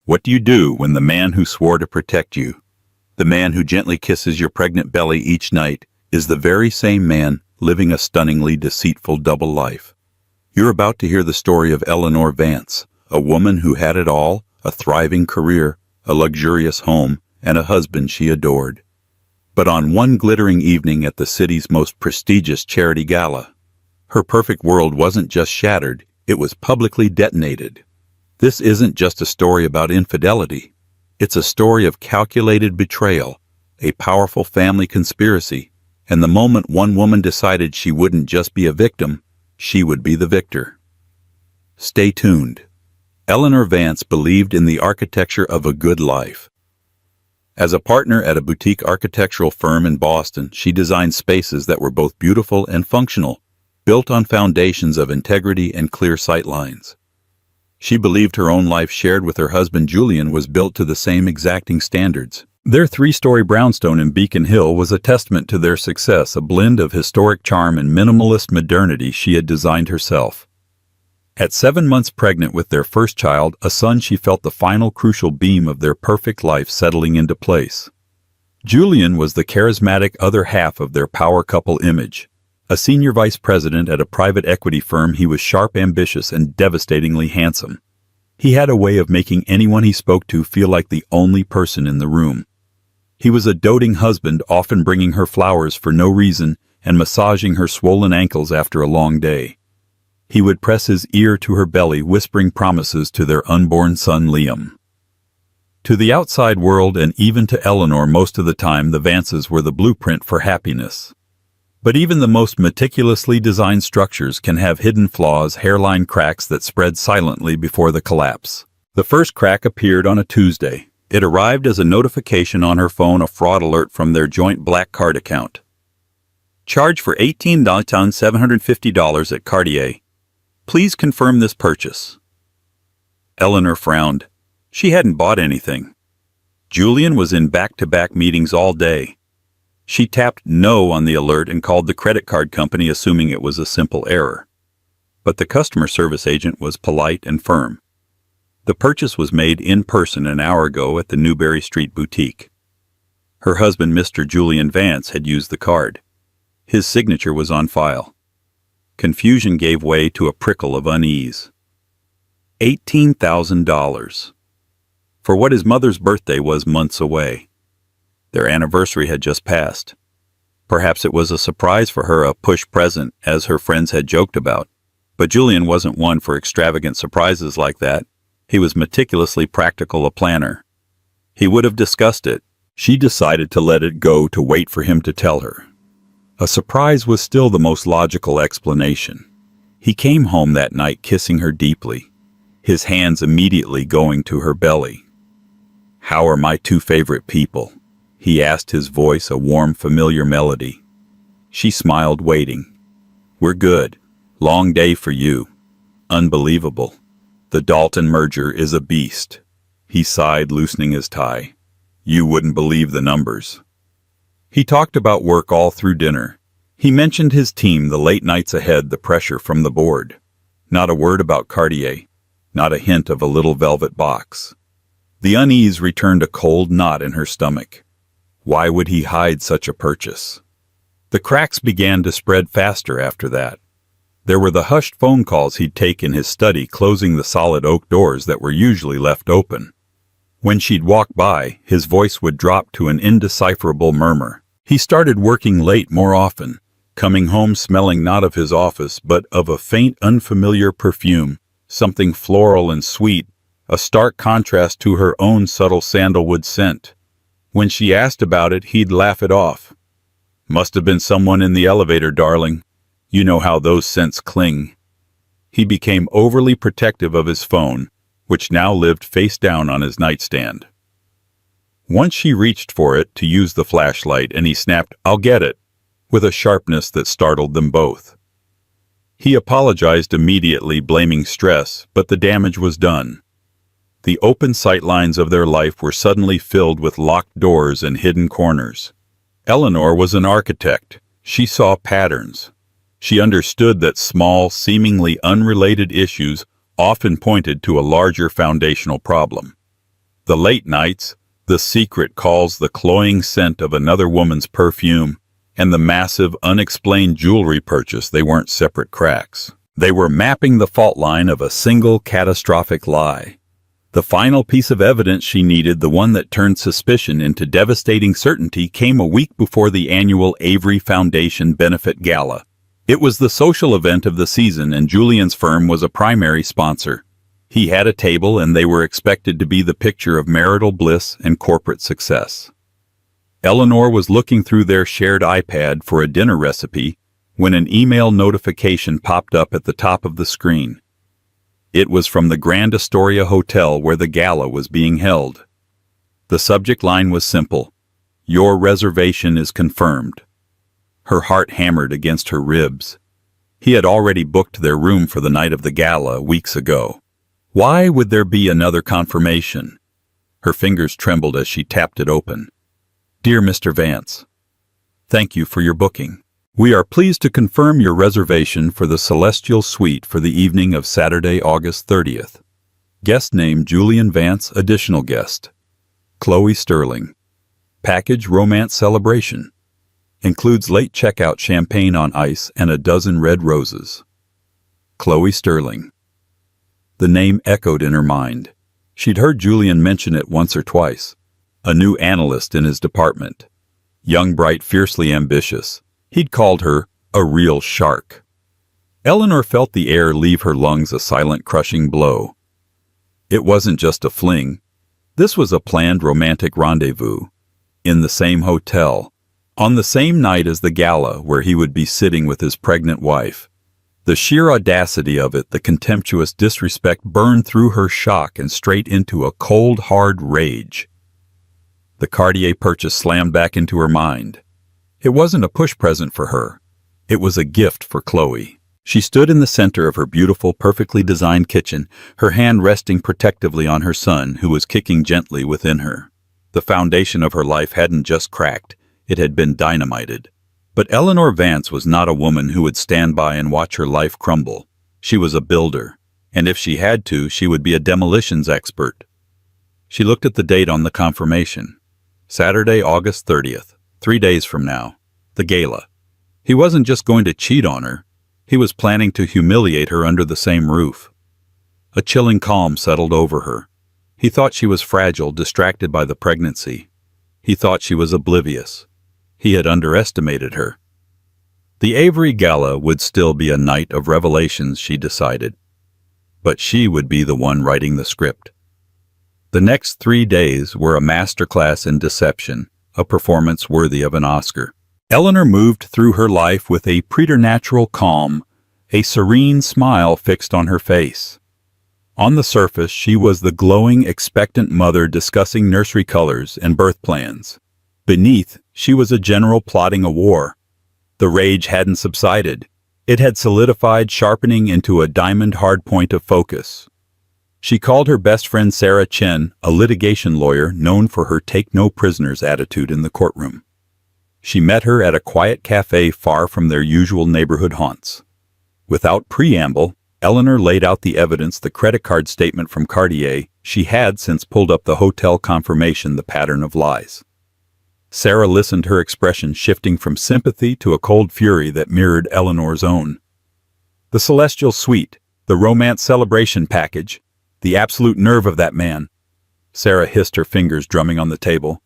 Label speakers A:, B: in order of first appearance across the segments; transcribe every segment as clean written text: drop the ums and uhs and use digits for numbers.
A: What do you do when the man who swore to protect you, the man who gently kisses your pregnant belly each night, is the very same man living a stunningly deceitful double life? You're about to hear the story of Eleanor Vance, a woman who had it all, a thriving career, a luxurious home, and a husband she adored. But on one glittering evening at the city's most prestigious charity gala, her perfect world wasn't just shattered, it was publicly detonated. This isn't just a story about infidelity. It's a story of calculated betrayal, a powerful family conspiracy, and the moment one woman decided she wouldn't just be a victim, she would be the victor. Stay tuned. Eleanor Vance believed in the architecture of a good life. As a partner at a boutique architectural firm in Boston, she designed spaces that were both beautiful and functional, built on foundations of integrity and clear sightlines. She believed her own life shared with her husband Julian was built to the same exacting standards. Their three-story brownstone in Beacon Hill was a testament to their success, a blend of historic charm and minimalist modernity she had designed herself. At 7 months pregnant with their first child, a son, she felt the final crucial beam of their perfect life settling into place. Julian was the charismatic other half of their power couple image. A senior vice president at a private equity firm, he was sharp, ambitious, and devastatingly handsome. He had a way of making anyone he spoke to feel like the only person in the room. He was a doting husband, often bringing her flowers for no reason and massaging her swollen ankles after a long day. He would press his ear to her belly, whispering promises to their unborn son Liam. To the outside world, and even to Eleanor, most of the time the Vances were the blueprint for happiness. But even the most meticulously designed structures can have hidden flaws, hairline cracks that spread silently before the collapse. The first crack appeared on a Tuesday. It arrived as a notification on her phone, a fraud alert from their joint black card account. Charge for $18,750 at Cartier. Please confirm this purchase. Eleanor frowned. She hadn't bought anything. Julian was in back-to-back meetings all day. She tapped no on the alert and called the credit card company, assuming it was a simple error. But the customer service agent was polite and firm. The purchase was made in person an hour ago at the Newberry Street boutique. Her husband, Mr. Julian Vance, had used the card. His signature was on file. Confusion gave way to a prickle of unease. $18,000. For what his mother's birthday was months away. Their anniversary had just passed. Perhaps it was a surprise for her, a push present, as her friends had joked about. But Julian wasn't one for extravagant surprises like that. He was meticulously practical, a planner. He would have discussed it. She decided to let it go, to wait for him to tell her. A surprise was still the most logical explanation. He came home that night kissing her deeply, his hands immediately going to her belly. "How are my two favorite people?" he asked, his voice a warm, familiar melody. She smiled, waiting. "We're good. Long day for you." "Unbelievable. The Dalton merger is a beast." He sighed, loosening his tie. "You wouldn't believe the numbers." He talked about work all through dinner. He mentioned his team, the late nights ahead, the pressure from the board. Not a word about Cartier. Not a hint of a little velvet box. The unease returned, a cold knot in her stomach. Why would he hide such a purchase? The cracks began to spread faster after that. There were the hushed phone calls he'd take in his study, closing the solid oak doors that were usually left open. When she'd walk by, his voice would drop to an indecipherable murmur. He started working late more often, coming home smelling not of his office, but of a faint, unfamiliar perfume, something floral and sweet, a stark contrast to her own subtle sandalwood scent. When she asked about it, he'd laugh it off. "Must have been someone in the elevator, darling. You know how those scents cling." He became overly protective of his phone, which now lived face down on his nightstand. Once she reached for it to use the flashlight, and he snapped, "I'll get it," with a sharpness that startled them both. He apologized immediately, blaming stress, but the damage was done. The open sightlines of their life were suddenly filled with locked doors and hidden corners. Eleanor was an architect. She saw patterns. She understood that small, seemingly unrelated issues often pointed to a larger foundational problem. The late nights, the secret calls, the cloying scent of another woman's perfume, and the massive, unexplained jewelry purchase, they weren't separate cracks. They were mapping the fault line of a single catastrophic lie. The final piece of evidence she needed, the one that turned suspicion into devastating certainty, came a week before the annual Avery Foundation Benefit Gala. It was the social event of the season, and Julian's firm was a primary sponsor. He had a table, and they were expected to be the picture of marital bliss and corporate success. Eleanor was looking through their shared iPad for a dinner recipe when an email notification popped up at the top of the screen. It was from the Grand Astoria Hotel where the gala was being held. The subject line was simple: "Your reservation is confirmed." Her heart hammered against her ribs. He had already booked their room for the night of the gala weeks ago. Why would there be another confirmation? Her fingers trembled as she tapped it open. "Dear Mr. Vance, thank you for your booking. We are pleased to confirm your reservation for the Celestial Suite for the evening of Saturday, August 30th. Guest name Julian Vance, additional guest Chloe Sterling. Package romance celebration. Includes late checkout champagne on ice and a dozen red roses. Chloe Sterling." The name echoed in her mind. She'd heard Julian mention it once or twice. A new analyst in his department. Young, bright, fiercely ambitious. He'd called her a real shark. Eleanor felt the air leave her lungs, a silent, crushing blow. It wasn't just a fling. This was a planned romantic rendezvous. In the same hotel. On the same night as the gala, where he would be sitting with his pregnant wife. The sheer audacity of it, the contemptuous disrespect, burned through her shock and straight into a cold, hard rage. The Cartier purchase slammed back into her mind. It wasn't a push present for her. It was a gift for Chloe. She stood in the center of her beautiful, perfectly designed kitchen, her hand resting protectively on her son, who was kicking gently within her. The foundation of her life hadn't just cracked, it had been dynamited. But Eleanor Vance was not a woman who would stand by and watch her life crumble. She was a builder, and if she had to, she would be a demolitions expert. She looked at the date on the confirmation. Saturday, August 30th. 3 days from now, the gala. He wasn't just going to cheat on her. He was planning to humiliate her under the same roof. A chilling calm settled over her. He thought she was fragile, distracted by the pregnancy. He thought she was oblivious. He had underestimated her. The Avery Gala would still be a night of revelations, she decided. But she would be the one writing the script. The next 3 days were a masterclass in deception, a performance worthy of an Oscar. Eleanor moved through her life with a preternatural calm, a serene smile fixed on her face. On the surface, she was the glowing, expectant mother discussing nursery colors and birth plans. Beneath, she was a general plotting a war. The rage hadn't subsided. It had solidified, sharpening into a diamond-hard point of focus. She called her best friend Sarah Chen, a litigation lawyer known for her take-no-prisoners attitude in the courtroom. She met her at a quiet cafe far from their usual neighborhood haunts. Without preamble, Eleanor laid out the evidence, the credit card statement from Cartier. She had since pulled up the hotel confirmation, the pattern of lies. Sarah listened, her expression shifting from sympathy to a cold fury that mirrored Eleanor's own. The Celestial Suite, the romance celebration package, the absolute nerve of that man. Sarah hissed, her fingers drumming on the table.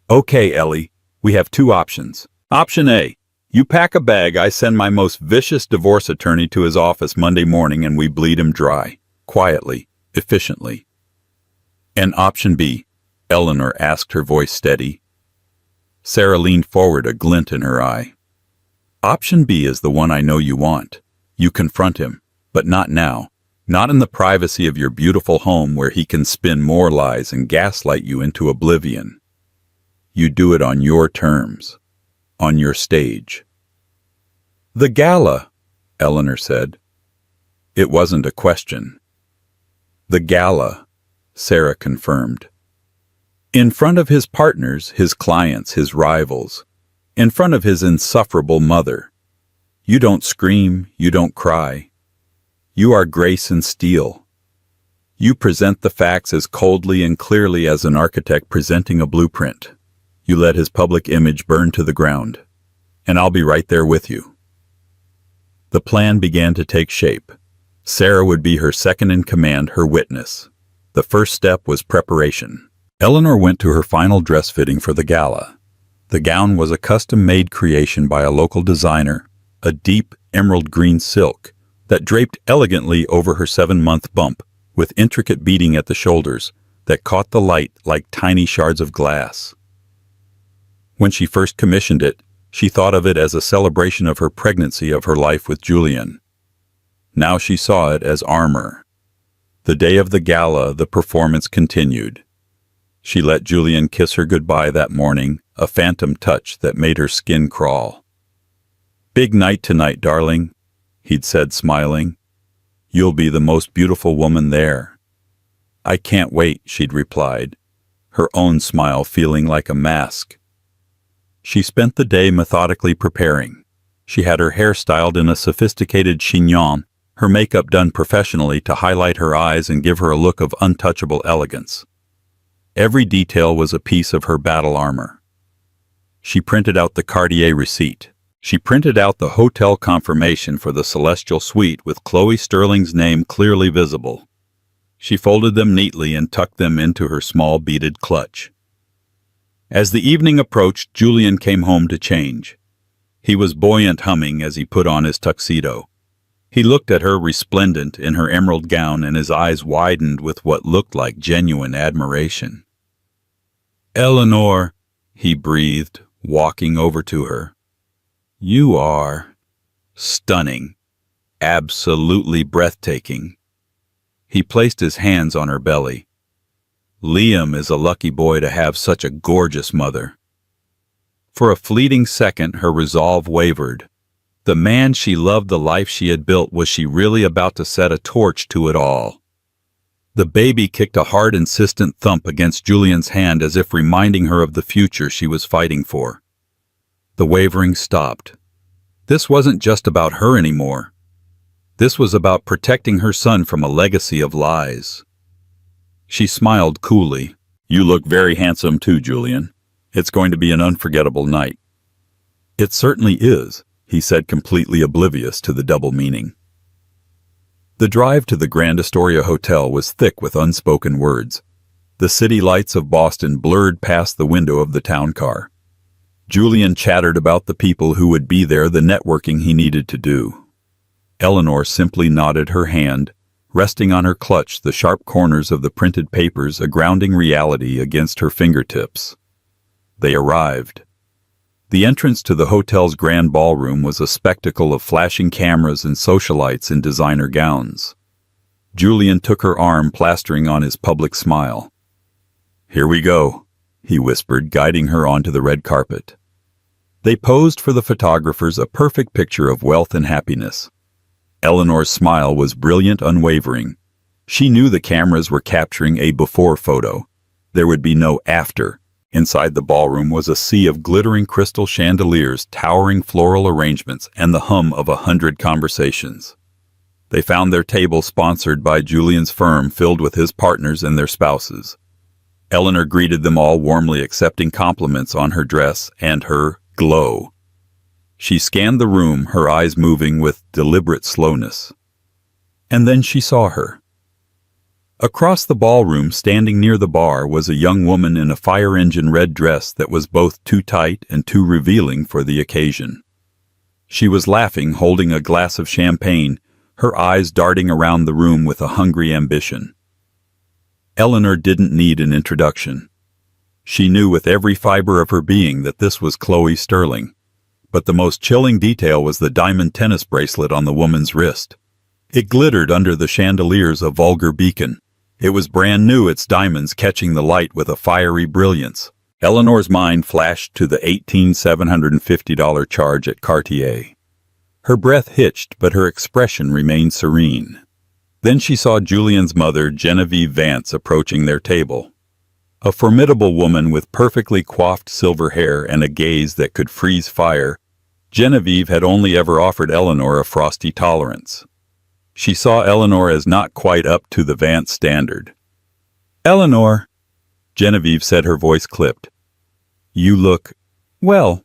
A: "Okay, Ellie, we have 2 options. Option A, you pack a bag, I send my most vicious divorce attorney to his office Monday morning and we bleed him dry, quietly, efficiently." And option B, Eleanor asked, her voice steady. Sarah leaned forward, a glint in her eye. "Option B is the one I know you want. You confront him, but not now. Not in the privacy of your beautiful home where he can spin more lies and gaslight you into oblivion. You do it on your terms, on your stage." "The gala," Eleanor said. It wasn't a question. "The gala," Sarah confirmed. In front of his partners, his clients, his rivals. In front of his insufferable mother. You don't scream, you don't cry. You are grace and steel. You present the facts as coldly and clearly as an architect presenting a blueprint. You let his public image burn to the ground. And I'll be right there with you. The plan began to take shape. Sarah would be her second-in-command, her witness. The first step was preparation. Eleanor went to her final dress fitting for the gala. The gown was a custom-made creation by a local designer, a deep emerald green silk that draped elegantly over her 7-month bump, with intricate beading at the shoulders that caught the light like tiny shards of glass. When she first commissioned it, she thought of it as a celebration of her pregnancy of her life with Julian. Now she saw it as armor. The day of the gala, the performance continued. She let Julian kiss her goodbye that morning, a phantom touch that made her skin crawl. "Big night tonight, darling," he'd said, smiling. "You'll be the most beautiful woman there." "I can't wait," she'd replied, her own smile feeling like a mask. She spent the day methodically preparing. She had her hair styled in a sophisticated chignon, her makeup done professionally to highlight her eyes and give her a look of untouchable elegance. Every detail was a piece of her battle armor. She printed out the Cartier receipt. She printed out the hotel confirmation for the Celestial Suite with Chloe Sterling's name clearly visible. She folded them neatly and tucked them into her small beaded clutch. As the evening approached, Julian came home to change. He was buoyant, humming as he put on his tuxedo. He looked at her resplendent in her emerald gown, and his eyes widened with what looked like genuine admiration. "Eleanor," he breathed, walking over to her. "You are stunning, absolutely breathtaking." He placed his hands on her belly. "Liam is a lucky boy to have such a gorgeous mother." For a fleeting second, her resolve wavered. The man she loved, the life she had built, was she really about to set a torch to it all? The baby kicked a hard, insistent thump against Julian's hand as if reminding her of the future she was fighting for. The wavering stopped. This wasn't just about her anymore. This was about protecting her son from a legacy of lies. She smiled coolly. "You look very handsome too, Julian. It's going to be an unforgettable night." "It certainly is," he said, completely oblivious to the double meaning. The drive to the Grand Astoria Hotel was thick with unspoken words. The city lights of Boston blurred past the window of the town car. Julian chattered about the people who would be there, the networking he needed to do. Eleanor simply nodded her hand, resting on her clutch the sharp corners of the printed papers, a grounding reality against her fingertips. They arrived. The entrance to the hotel's grand ballroom was a spectacle of flashing cameras and socialites in designer gowns. Julian took her arm, plastering on his public smile. "Here we go," he whispered, guiding her onto the red carpet. They posed for the photographers, a perfect picture of wealth and happiness. Eleanor's smile was brilliant, unwavering. She knew the cameras were capturing a before photo. There would be no after. Inside the ballroom was a sea of glittering crystal chandeliers, towering floral arrangements, and the hum of 100 conversations. They found their table sponsored by Julian's firm, filled with his partners and their spouses. Eleanor greeted them all warmly, accepting compliments on her dress and her glow. She scanned the room, her eyes moving with deliberate slowness. And then she saw her. Across the ballroom, standing near the bar, was a young woman in a fire engine red dress that was both too tight and too revealing for the occasion. She was laughing, holding a glass of champagne, her eyes darting around the room with a hungry ambition. Eleanor didn't need an introduction. She knew with every fiber of her being that this was Chloe Sterling. But the most chilling detail was the diamond tennis bracelet on the woman's wrist. It glittered under the chandeliers, a vulgar beacon. It was brand new, its diamonds catching the light with a fiery brilliance. Eleanor's mind flashed to the $18,750 charge at Cartier. Her breath hitched, but her expression remained serene. Then she saw Julian's mother, Genevieve Vance, approaching their table. A formidable woman with perfectly coiffed silver hair and a gaze that could freeze fire, Genevieve had only ever offered Eleanor a frosty tolerance. She saw Eleanor as not quite up to the Vance standard. "Eleanor," Genevieve said, her voice clipped. "You look, well,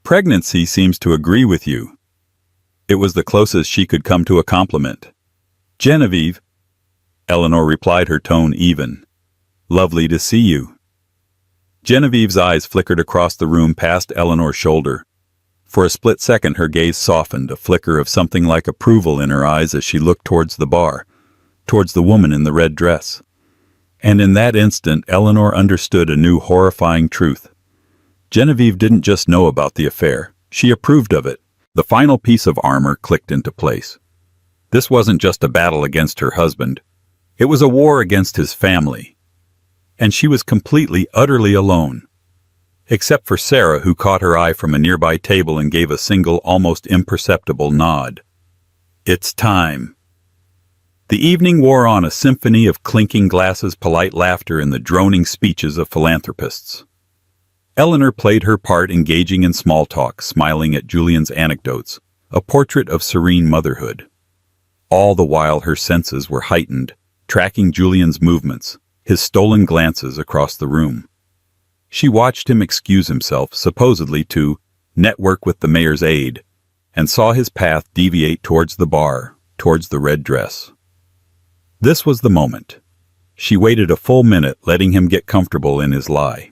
A: pregnancy seems to agree with you." It was the closest she could come to a compliment. "Genevieve," Eleanor replied, her tone even. "Lovely to see you." Genevieve's eyes flickered across the room past Eleanor's shoulder. For a split second her gaze softened, a flicker of something like approval in her eyes as she looked towards the bar, towards the woman in the red dress. And in that instant Eleanor understood a new horrifying truth. Genevieve didn't just know about the affair, she approved of it. The final piece of armor clicked into place. This wasn't just a battle against her husband. It was a war against his family. And she was completely, utterly alone. Except for Sarah, who caught her eye from a nearby table and gave a single, almost imperceptible nod. "It's time." The evening wore on, a symphony of clinking glasses, polite laughter, and the droning speeches of philanthropists. Eleanor played her part, engaging in small talk, smiling at Julian's anecdotes, a portrait of serene motherhood. All the while her senses were heightened, tracking Julian's movements, his stolen glances across the room. She watched him excuse himself, supposedly to network with the mayor's aide, and saw his path deviate towards the bar, towards the red dress. This was the moment. She waited a full minute, letting him get comfortable in his lie.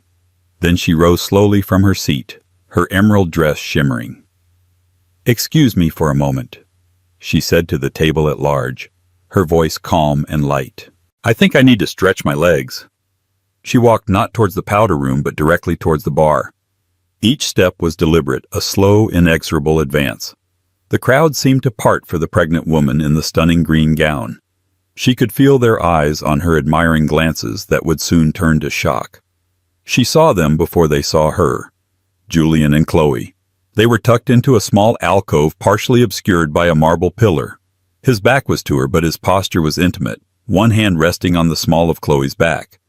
A: Then she rose slowly from her seat, her emerald dress shimmering. "Excuse me for a moment," she said to the table at large, her voice calm and light. "I think I need to stretch my legs." She walked not towards the powder room, but directly towards the bar. Each step was deliberate, a slow, inexorable advance. The crowd seemed to part for the pregnant woman in the stunning green gown. She could feel their eyes on her, admiring glances that would soon turn to shock. She saw them before they saw her. Julian and Chloe. They were tucked into a small alcove partially obscured by a marble pillar. His back was to her, but his posture was intimate, one hand resting on the small of Chloe's back.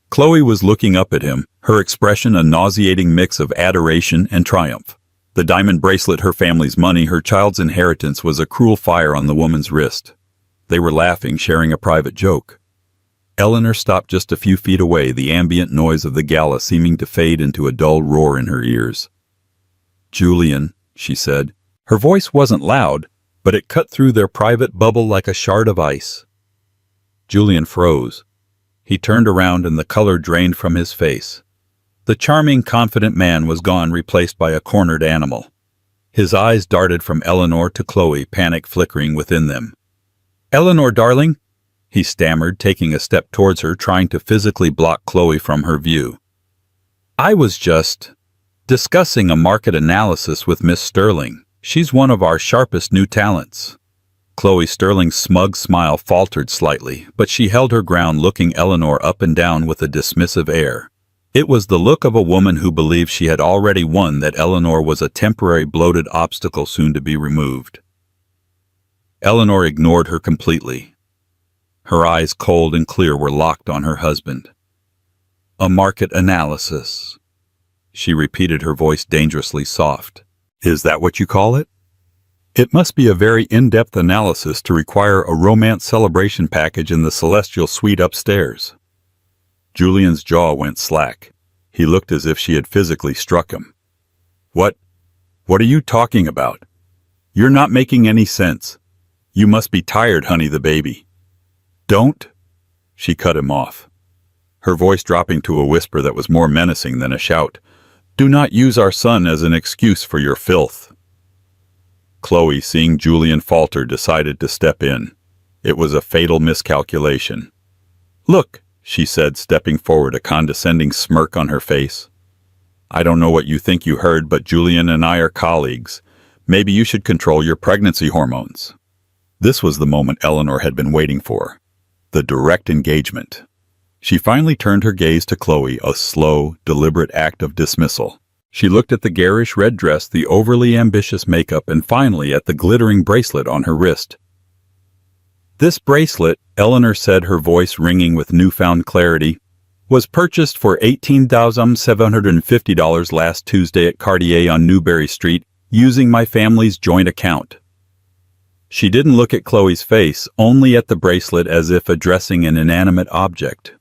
A: Chloe was looking up at him, her expression a nauseating mix of adoration and triumph. The diamond bracelet, her family's money, her child's inheritance, was a cruel fire on the woman's wrist. They were laughing, sharing a private joke. Eleanor stopped just a few feet away, the ambient noise of the gala seeming to fade into a dull roar in her ears. "Julian," she said. Her voice wasn't loud, but it cut through their private bubble like a shard of ice. Julian froze. He turned around and the color drained from his face. The charming, confident man was gone, replaced by a cornered animal. His eyes darted from Eleanor to Chloe, panic flickering within them. "Eleanor, darling," he stammered, taking a step towards her, trying to physically block Chloe from her view. "I was just discussing a market analysis with Miss Sterling. She's one of our sharpest new talents." Chloe Sterling's smug smile faltered slightly, but she held her ground, looking Eleanor up and down with a dismissive air. It was the look of a woman who believed she had already won, that Eleanor was a temporary bloated obstacle soon to be removed. Eleanor ignored her completely. Her eyes, cold and clear, were locked on her husband. "A market analysis," she repeated, her voice dangerously soft. "Is that what you call it? It must be a very in-depth analysis to require a romance celebration package in the celestial suite upstairs." Julian's jaw went slack. He looked as if she had physically struck him. What are you talking about? You're not making any sense. You must be tired, honey the baby." "Don't," she cut him off, her voice dropping to a whisper that was more menacing than a shout. "Do not use our son as an excuse for your filth." Chloe, seeing Julian falter, decided to step in. It was a fatal miscalculation. "Look," she said, stepping forward, a condescending smirk on her face. "I don't know what you think you heard, but Julian and I are colleagues. Maybe you should control your pregnancy hormones." This was the moment Eleanor had been waiting for. The direct engagement. She finally turned her gaze to Chloe, a slow, deliberate act of dismissal. She looked at the garish red dress, the overly ambitious makeup, and finally at the glittering bracelet on her wrist. "This bracelet," Eleanor said, her voice ringing with newfound clarity, "was purchased for $18,750 last Tuesday at Cartier on Newberry Street, using my family's joint account." She didn't look at Chloe's face, only at the bracelet as if addressing an inanimate object.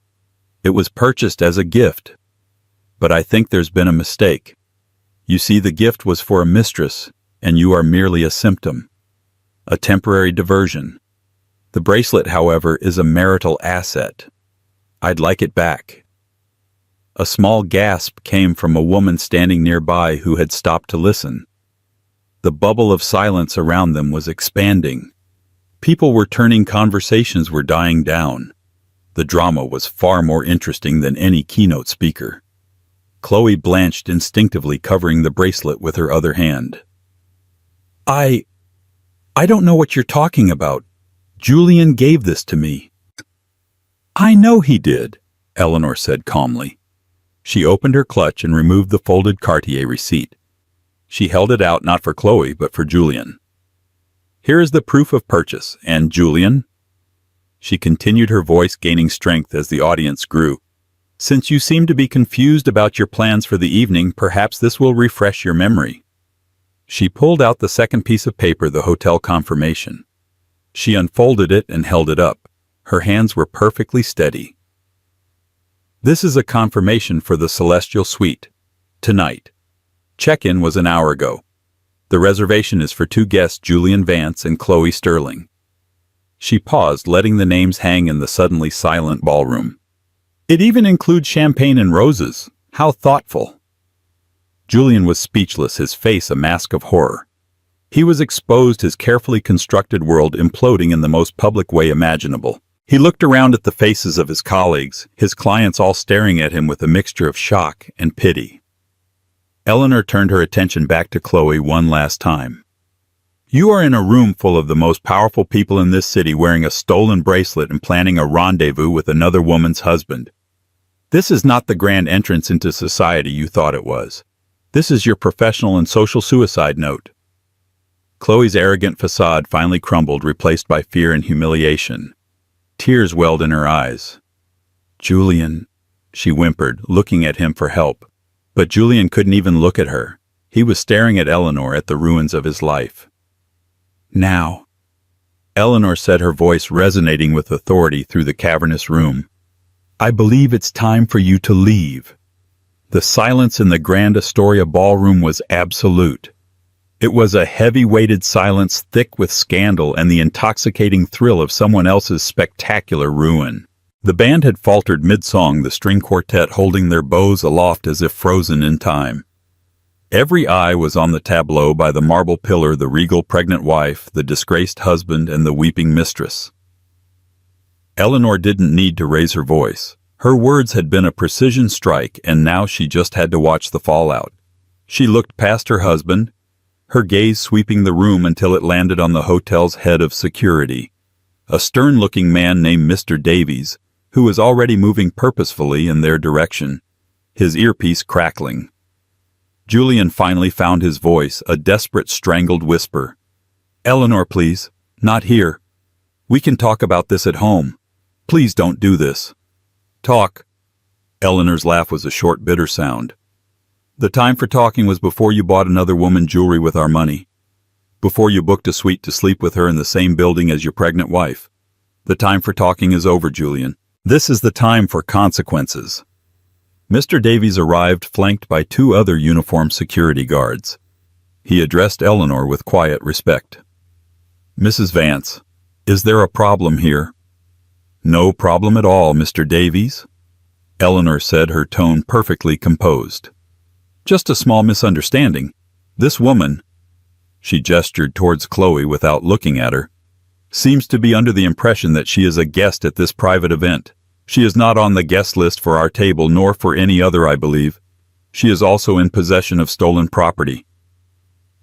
A: It was purchased as a gift. But I think there's been a mistake. You see, the gift was for a mistress, and you are merely a symptom. A temporary diversion. The bracelet, however, is a marital asset. I'd like it back. A small gasp came from a woman standing nearby who had stopped to listen. The bubble of silence around them was expanding. People were turning, conversations were dying down. The drama was far more interesting than any keynote speaker. Chloe blanched instinctively, covering the bracelet with her other hand. I don't know what you're talking about. Julian gave this to me. I know he did, Eleanor said calmly. She opened her clutch and removed the folded Cartier receipt. She held it out not for Chloe, but for Julian. Here is the proof of purchase, and Julian? She continued, her voice gaining strength as the audience grew. Since you seem to be confused about your plans for the evening, perhaps this will refresh your memory. She pulled out the second piece of paper, the hotel confirmation. She unfolded it and held it up. Her hands were perfectly steady. This is a confirmation for the Celestial Suite. Tonight. Check-in was an hour ago. The reservation is for 2 guests, Julian Vance and Chloe Sterling. She paused, letting the names hang in the suddenly silent ballroom. It even includes champagne and roses. How thoughtful. Julian was speechless, his face a mask of horror. He was exposed, his carefully constructed world imploding in the most public way imaginable. He looked around at the faces of his colleagues, his clients all staring at him with a mixture of shock and pity. Eleanor turned her attention back to Chloe one last time. You are in a room full of the most powerful people in this city wearing a stolen bracelet and planning a rendezvous with another woman's husband. This is not the grand entrance into society you thought it was. This is your professional and social suicide note. Chloe's arrogant facade finally crumbled, replaced by fear and humiliation. Tears welled in her eyes. Julian, she whimpered, looking at him for help. But Julian couldn't even look at her. He was staring at Eleanor, at the ruins of his life. Now, Eleanor said, her voice resonating with authority through the cavernous room. I believe it's time for you to leave. The silence in the Grand Astoria ballroom was absolute. It was a heavy-weighted silence, thick with scandal and the intoxicating thrill of someone else's spectacular ruin. The band had faltered mid-song, the string quartet holding their bows aloft as if frozen in time. Every eye was on the tableau by the marble pillar, the regal pregnant wife, the disgraced husband, and the weeping mistress. Eleanor didn't need to raise her voice. Her words had been a precision strike, and now she just had to watch the fallout. She looked past her husband, her gaze sweeping the room until it landed on the hotel's head of security, a stern-looking man named Mr. Davies, who was already moving purposefully in their direction, his earpiece crackling. Julian finally found his voice, a desperate, strangled whisper. Eleanor, please, not here. We can talk about this at home. Please don't do this. Talk. Eleanor's laugh was a short, bitter sound. The time for talking was before you bought another woman jewelry with our money. Before you booked a suite to sleep with her in the same building as your pregnant wife. The time for talking is over, Julian. This is the time for consequences. Mr. Davies arrived, flanked by 2 other uniformed security guards. He addressed Eleanor with quiet respect. Mrs. Vance, is there a problem here? No problem at all, Mr. Davies, Eleanor said, her tone perfectly composed. Just a small misunderstanding. This woman, she gestured towards Chloe without looking at her, seems to be under the impression that she is a guest at this private event. She is not on the guest list for our table, nor for any other, I believe. She is also in possession of stolen property.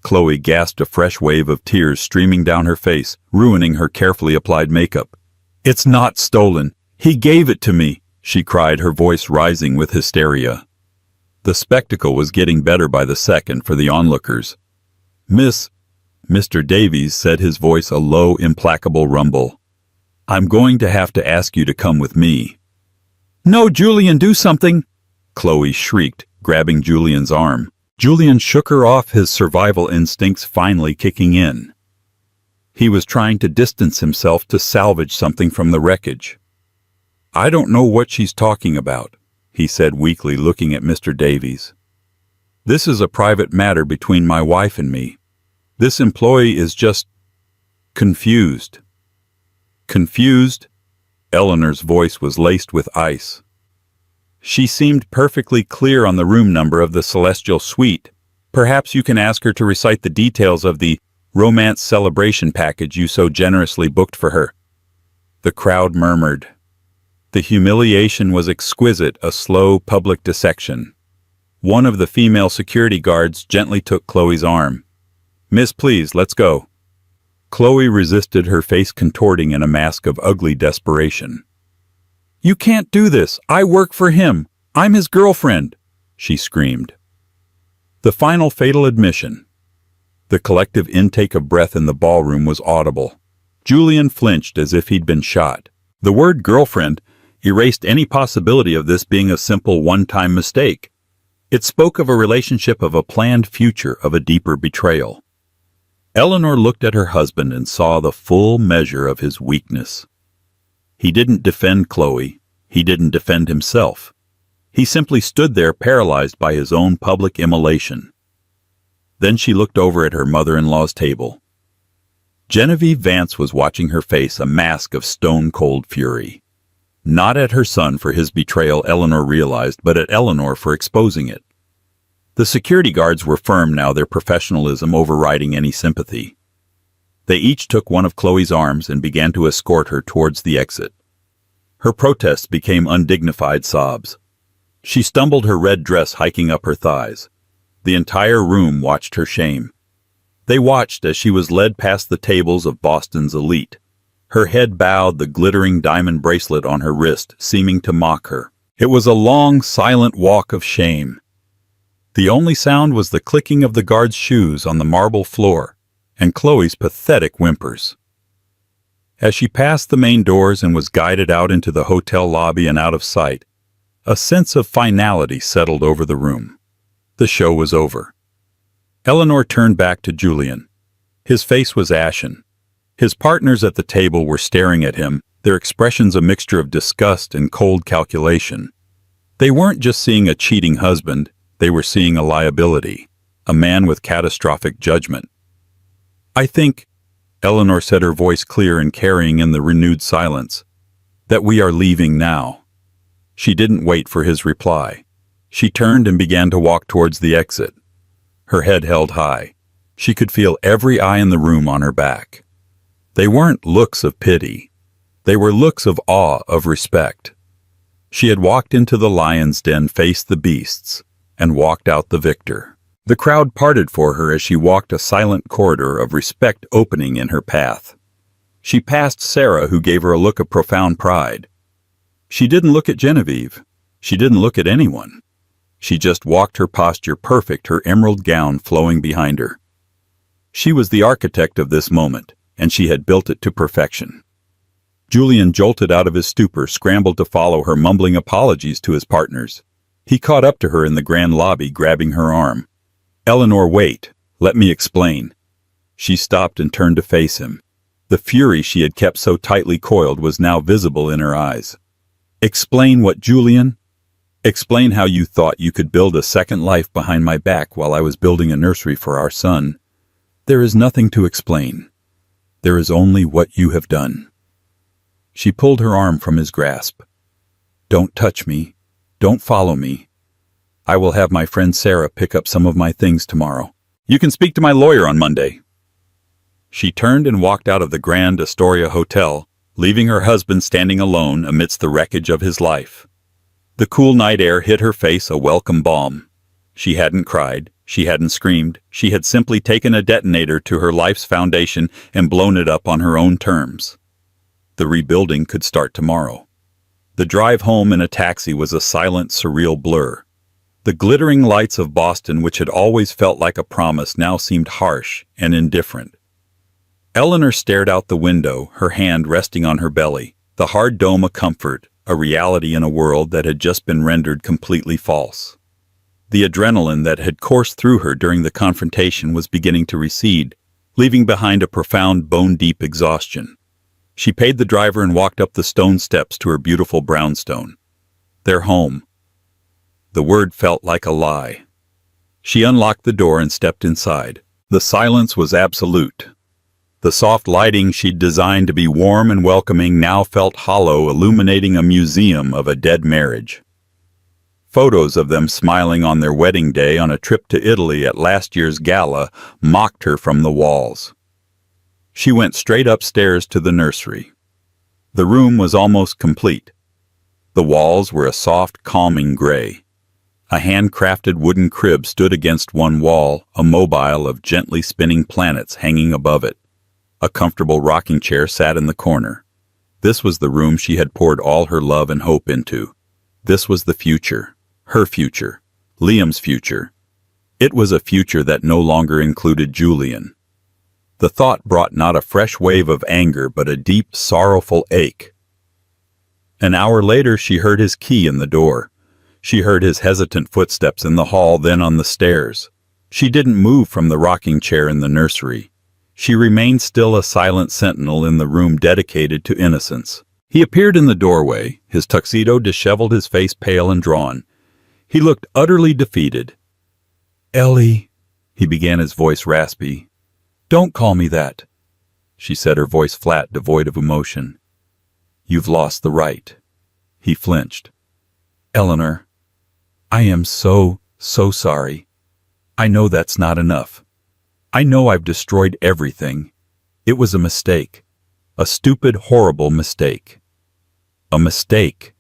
A: Chloe gasped, a fresh wave of tears streaming down her face, ruining her carefully applied makeup. It's not stolen. He gave it to me, she cried, her voice rising with hysteria. The spectacle was getting better by the second for the onlookers. Mr. Davies said, his voice a low, implacable rumble. I'm going to have to ask you to come with me. No, Julian, do something, Chloe shrieked, grabbing Julian's arm. Julian shook her off, his survival instincts finally kicking in. He was trying to distance himself to salvage something from the wreckage. "I don't know what she's talking about," he said weakly, looking at Mr. Davies. "This is a private matter between my wife and me. This employee is just confused." "Confused?" Eleanor's voice was laced with ice. "She seemed perfectly clear on the room number of the Celestial Suite. Perhaps you can ask her to recite the details of the romance celebration package you so generously booked for her." The crowd murmured. The humiliation was exquisite, a slow public dissection. One of the female security guards gently took Chloe's arm. "Miss, please, let's go." Chloe resisted, her face contorting in a mask of ugly desperation. "You can't do this. I work for him. I'm his girlfriend," she screamed. The final fatal admission. The collective intake of breath in the ballroom was audible. Julian flinched as if he'd been shot. The word girlfriend erased any possibility of this being a simple one-time mistake. It spoke of a relationship, of a planned future, of a deeper betrayal. Eleanor looked at her husband and saw the full measure of his weakness. He didn't defend Chloe. He didn't defend himself. He simply stood there paralyzed by his own public immolation. Then she looked over at her mother-in-law's table. Genevieve Vance was watching her face a mask of stone-cold fury. Not at her son for his betrayal, Eleanor realized, but at Eleanor for exposing it. The security guards were firm now, their professionalism overriding any sympathy. They each took one of Chloe's arms and began to escort her towards the exit. Her protests became undignified sobs. She stumbled, her red dress hiking up her thighs. The entire room watched her shame. They watched as she was led past the tables of Boston's elite. Her head bowed, the glittering diamond bracelet on her wrist seeming to mock her. It was a long, silent walk of shame. The only sound was the clicking of the guards' shoes on the marble floor, and Chloe's pathetic whimpers. As she passed the main doors and was guided out into the hotel lobby and out of sight, a sense of finality settled over the room. The show was over. Eleanor turned back to Julian. His face was ashen. His partners at the table were staring at him, their expressions a mixture of disgust and cold calculation. They weren't just seeing a cheating husband, they were seeing a liability, a man with catastrophic judgment. "I think," Eleanor said, her voice clear and carrying in the renewed silence, "that we are leaving now." She didn't wait for his reply. She turned and began to walk towards the exit. Her head held high. She could feel every eye in the room on her back. They weren't looks of pity. They were looks of awe, of respect. She had walked into the lion's den, faced the beasts, and walked out the victor. The crowd parted for her as she walked, a silent corridor of respect opening in her path. She passed Sarah, who gave her a look of profound pride. She didn't look at Genevieve. She didn't look at anyone. She just walked, her posture perfect, her emerald gown flowing behind her. She was the architect of this moment, and she had built it to perfection. Julian jolted out of his stupor, scrambled to follow her, mumbling apologies to his partners. He caught up to her in the grand lobby, grabbing her arm. "Eleanor, wait. Let me explain." She stopped and turned to face him. The fury she had kept so tightly coiled was now visible in her eyes. "Explain what, Julian? Explain how you thought you could build a second life behind my back while I was building a nursery for our son. There is nothing to explain. There is only what you have done." She pulled her arm from his grasp. "Don't touch me. Don't follow me. I will have my friend Sarah pick up some of my things tomorrow. You can speak to my lawyer on Monday." She turned and walked out of the Grand Astoria Hotel, leaving her husband standing alone amidst the wreckage of his life. The cool night air hit her face, a welcome balm. She hadn't cried. She hadn't screamed. She had simply taken a detonator to her life's foundation and blown it up on her own terms. The rebuilding could start tomorrow. The drive home in a taxi was a silent, surreal blur. The glittering lights of Boston, which had always felt like a promise, now seemed harsh and indifferent. Eleanor stared out the window, her hand resting on her belly, the hard dome a comfort, a reality in a world that had just been rendered completely false. The adrenaline that had coursed through her during the confrontation was beginning to recede, leaving behind a profound bone-deep exhaustion. She paid the driver and walked up the stone steps to her beautiful brownstone. Their home. The word felt like a lie. She unlocked the door and stepped inside. The silence was absolute. The soft lighting she'd designed to be warm and welcoming now felt hollow, illuminating a museum of a dead marriage. Photos of them smiling on their wedding day on a trip to Italy at last year's gala mocked her from the walls. She went straight upstairs to the nursery. The room was almost complete. The walls were a soft, calming gray. A handcrafted wooden crib stood against one wall, a mobile of gently spinning planets hanging above it. A comfortable rocking chair sat in the corner. This was the room she had poured all her love and hope into. This was the future. Her future. Liam's future. It was a future that no longer included Julian. The thought brought not a fresh wave of anger, but a deep, sorrowful ache. An hour later, she heard his key in the door. She heard his hesitant footsteps in the hall, then on the stairs. She didn't move from the rocking chair in the nursery. She remained still, a silent sentinel in the room dedicated to innocence. He appeared in the doorway, his tuxedo disheveled, his face pale and drawn. He looked utterly defeated. "Ellie," he began, his voice raspy. "Don't call me that," she said, her voice flat, devoid of emotion. "You've lost the right." He flinched. "Eleanor, I am so sorry. I know that's not enough. I know I've destroyed everything. It was a mistake. A stupid, horrible mistake." "A mistake."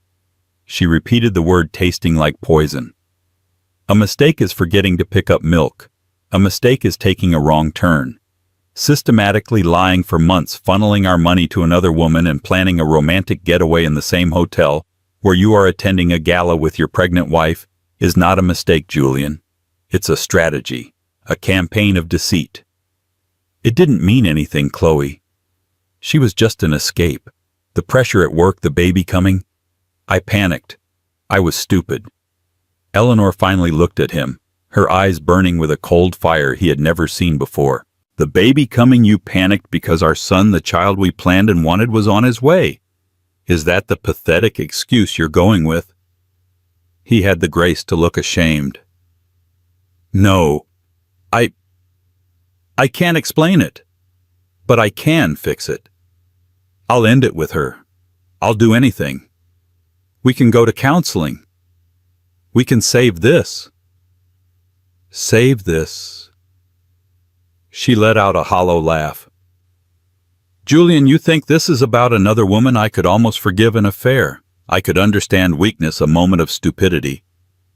A: She repeated the word, tasting like poison. "A mistake is forgetting to pick up milk. A mistake is taking a wrong turn. Systematically lying for months, funneling our money to another woman and planning a romantic getaway in the same hotel where you are attending a gala with your pregnant wife is not a mistake, Julian. It's a strategy. A campaign of deceit." "It didn't mean anything, Chloe. She was just an escape. The pressure at work, the baby coming. I panicked. I was stupid." Eleanor finally looked at him, her eyes burning with a cold fire he had never seen before. "The baby coming, you panicked because our son, the child we planned and wanted, was on his way. Is that the pathetic excuse you're going with?" He had the grace to look ashamed. "No. I can't explain it. But I can fix it. I'll end it with her. I'll do anything. We can go to counseling. We can save this." "Save this." She let out a hollow laugh. "Julian, you think this is about another woman? I could almost forgive an affair. I could understand weakness, a moment of stupidity.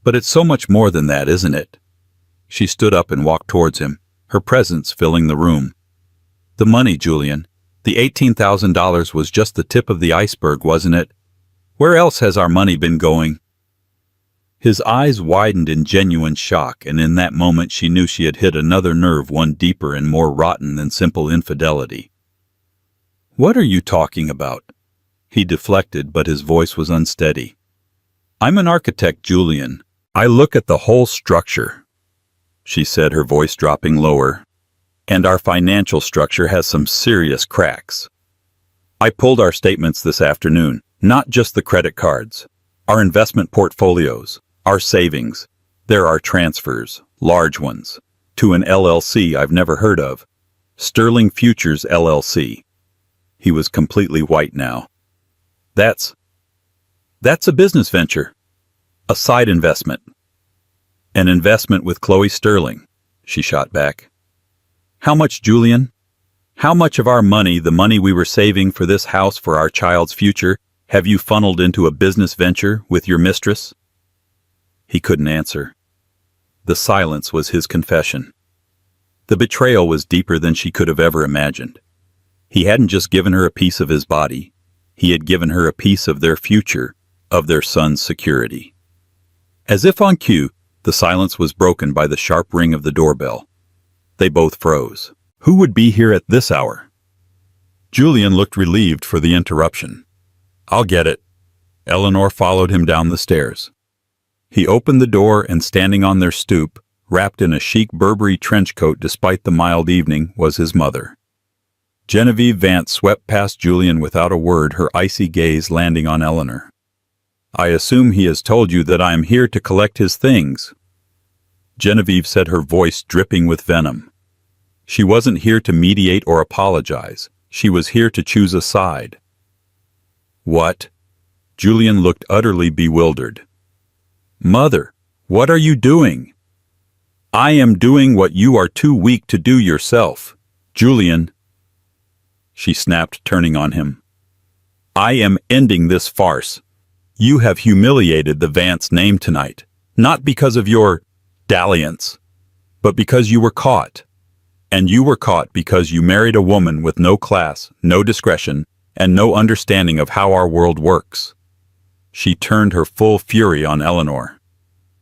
A: But it's so much more than that, isn't it?" She stood up and walked towards him, her presence filling the room. "The money, Julian. The $18,000 was just the tip of the iceberg, wasn't it? Where else has our money been going?" His eyes widened in genuine shock, and in that moment she knew she had hit another nerve, one deeper and more rotten than simple infidelity. "What are you talking about?" He deflected, but his voice was unsteady. "I'm an architect, Julian. I look at the whole structure," she said, her voice dropping lower. "And our financial structure has some serious cracks. I pulled our statements this afternoon, not just the credit cards. Our investment portfolios, our savings. There are transfers, large ones, to an LLC I've never heard of. Sterling Futures LLC. He was completely white now. That's a business venture. A side investment. An investment with Chloe Sterling," she shot back. "How much, Julian? How much of our money, the money we were saving for this house, for our child's future, have you funneled into a business venture with your mistress?" He couldn't answer. The silence was his confession. The betrayal was deeper than she could have ever imagined. He hadn't just given her a piece of his body. He had given her a piece of their future, of their son's security. As if on cue, the silence was broken by the sharp ring of the doorbell. They both froze. Who would be here at this hour? Julian looked relieved for the interruption. "I'll get it." Eleanor followed him down the stairs. He opened the door and, standing on their stoop, wrapped in a chic Burberry trench coat despite the mild evening, was his mother. Genevieve Vance swept past Julian without a word, her icy gaze landing on Eleanor. "I assume he has told you that I am here to collect his things," Genevieve said, her voice dripping with venom. She wasn't here to mediate or apologize. She was here to choose a side. "What?" Julian looked utterly bewildered. "Mother, what are you doing?" "I am doing what you are too weak to do yourself, Julian," she snapped, turning on him. "I am ending this farce. You have humiliated the Vance name tonight, not because of your dalliance, but because you were caught. And you were caught because you married a woman with no class, no discretion, and no understanding of how our world works." She turned her full fury on Eleanor.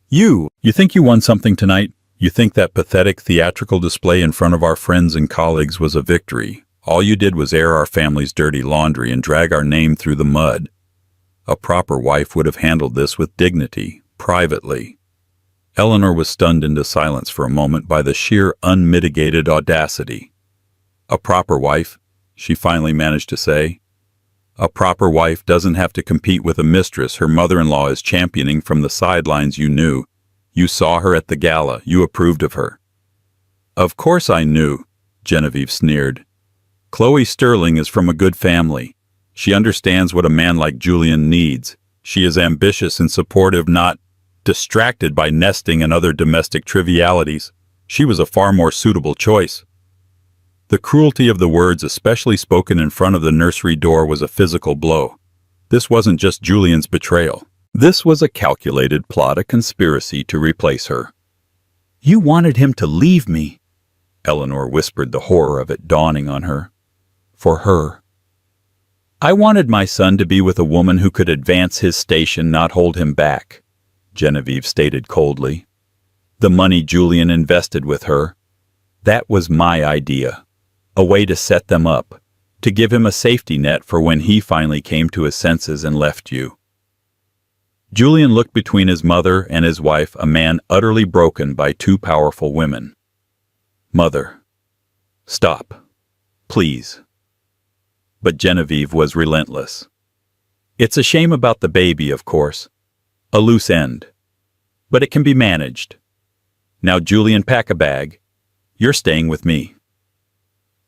A: You think you won something tonight? You think that pathetic theatrical display in front of our friends and colleagues was a victory? All you did was air our family's dirty laundry and drag our name through the mud. A proper wife would have handled this with dignity, privately. Eleanor was stunned into silence for a moment by the sheer unmitigated audacity. "A proper wife," she finally managed to say. "A proper wife doesn't have to compete with a mistress her mother-in-law is championing from the sidelines. You knew. You saw her at the gala. You approved of her." "Of course I knew," Genevieve sneered. "Chloe Sterling is from a good family. She understands what a man like Julian needs. She is ambitious and supportive, not distracted by nesting and other domestic trivialities. She was a far more suitable choice." The cruelty of the words, especially spoken in front of the nursery door, was a physical blow. This wasn't just Julian's betrayal. This was a calculated plot, a conspiracy to replace her. "You wanted him to leave me," Eleanor whispered, the horror of it dawning on her. "For her. I wanted my son to be with a woman who could advance his station, not hold him back," Genevieve stated coldly. "The money Julian invested with her, that was my idea. A way to set them up, to give him a safety net for when he finally came to his senses and left you." Julian looked between his mother and his wife, a man utterly broken by two powerful women. "Mother, stop, please." But Genevieve was relentless. "It's a shame about the baby, of course. A loose end. But it can be managed. Now, Julian, pack a bag. You're staying with me."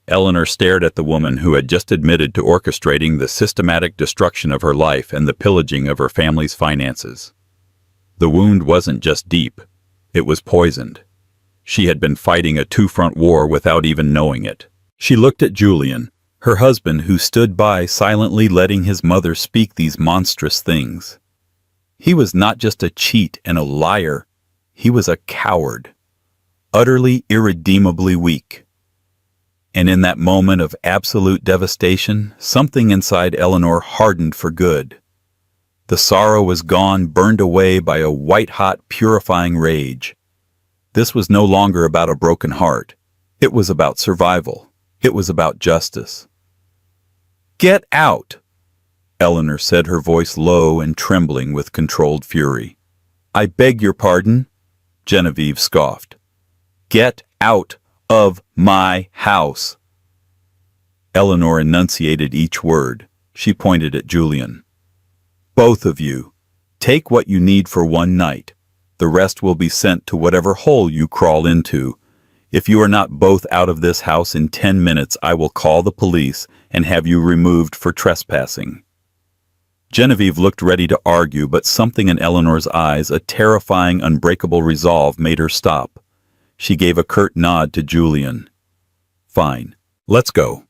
A: Eleanor stared at the woman who had just admitted to orchestrating the systematic destruction of her life and the pillaging of her family's finances. The wound wasn't just deep, it was poisoned. She had been fighting a two-front war without even knowing it. She looked at Julian, her husband, who stood by silently letting his mother speak these monstrous things. He was not just a cheat and a liar, he was a coward, utterly irredeemably weak. And in that moment of absolute devastation, something inside Eleanor hardened for good. The sorrow was gone, burned away by a white-hot, purifying rage. This was no longer about a broken heart. It was about survival. It was about justice. "Get out!" Eleanor said, her voice low and trembling with controlled fury. "I beg your pardon?" Genevieve scoffed. "Get out of my house." Eleanor enunciated each word. She pointed at Julian. "Both of you, take what you need for one night. The rest will be sent to whatever hole you crawl into. If you are not both out of this house in 10 minutes, I will call the police and have you removed for trespassing." Genevieve looked ready to argue, but something in Eleanor's eyes, a terrifying, unbreakable resolve, made her stop. She gave a curt nod to Julian. "Fine, let's go."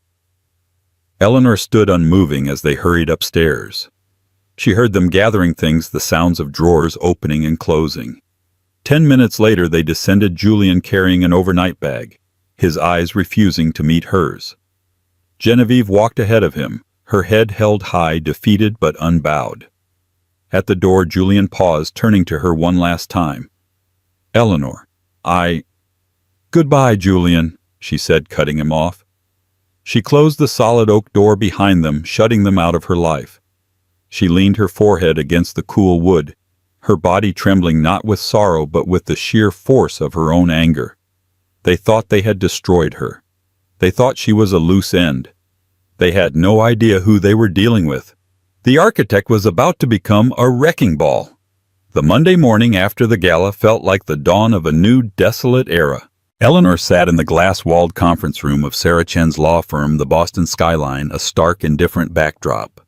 A: Eleanor stood unmoving as they hurried upstairs. She heard them gathering things, the sounds of drawers opening and closing. 10 minutes later they descended, Julian carrying an overnight bag, his eyes refusing to meet hers. Genevieve walked ahead of him, her head held high, defeated but unbowed. At the door, Julian paused, turning to her one last time. "Eleanor, "Goodbye, Julian," she said, cutting him off. She closed the solid oak door behind them, shutting them out of her life. She leaned her forehead against the cool wood, her body trembling not with sorrow but with the sheer force of her own anger. They thought they had destroyed her. They thought she was a loose end. They had no idea who they were dealing with. The architect was about to become a wrecking ball. The Monday morning after the gala felt like the dawn of a new, desolate era. Eleanor sat in the glass-walled conference room of Sarah Chen's law firm, the Boston skyline, a stark and different backdrop.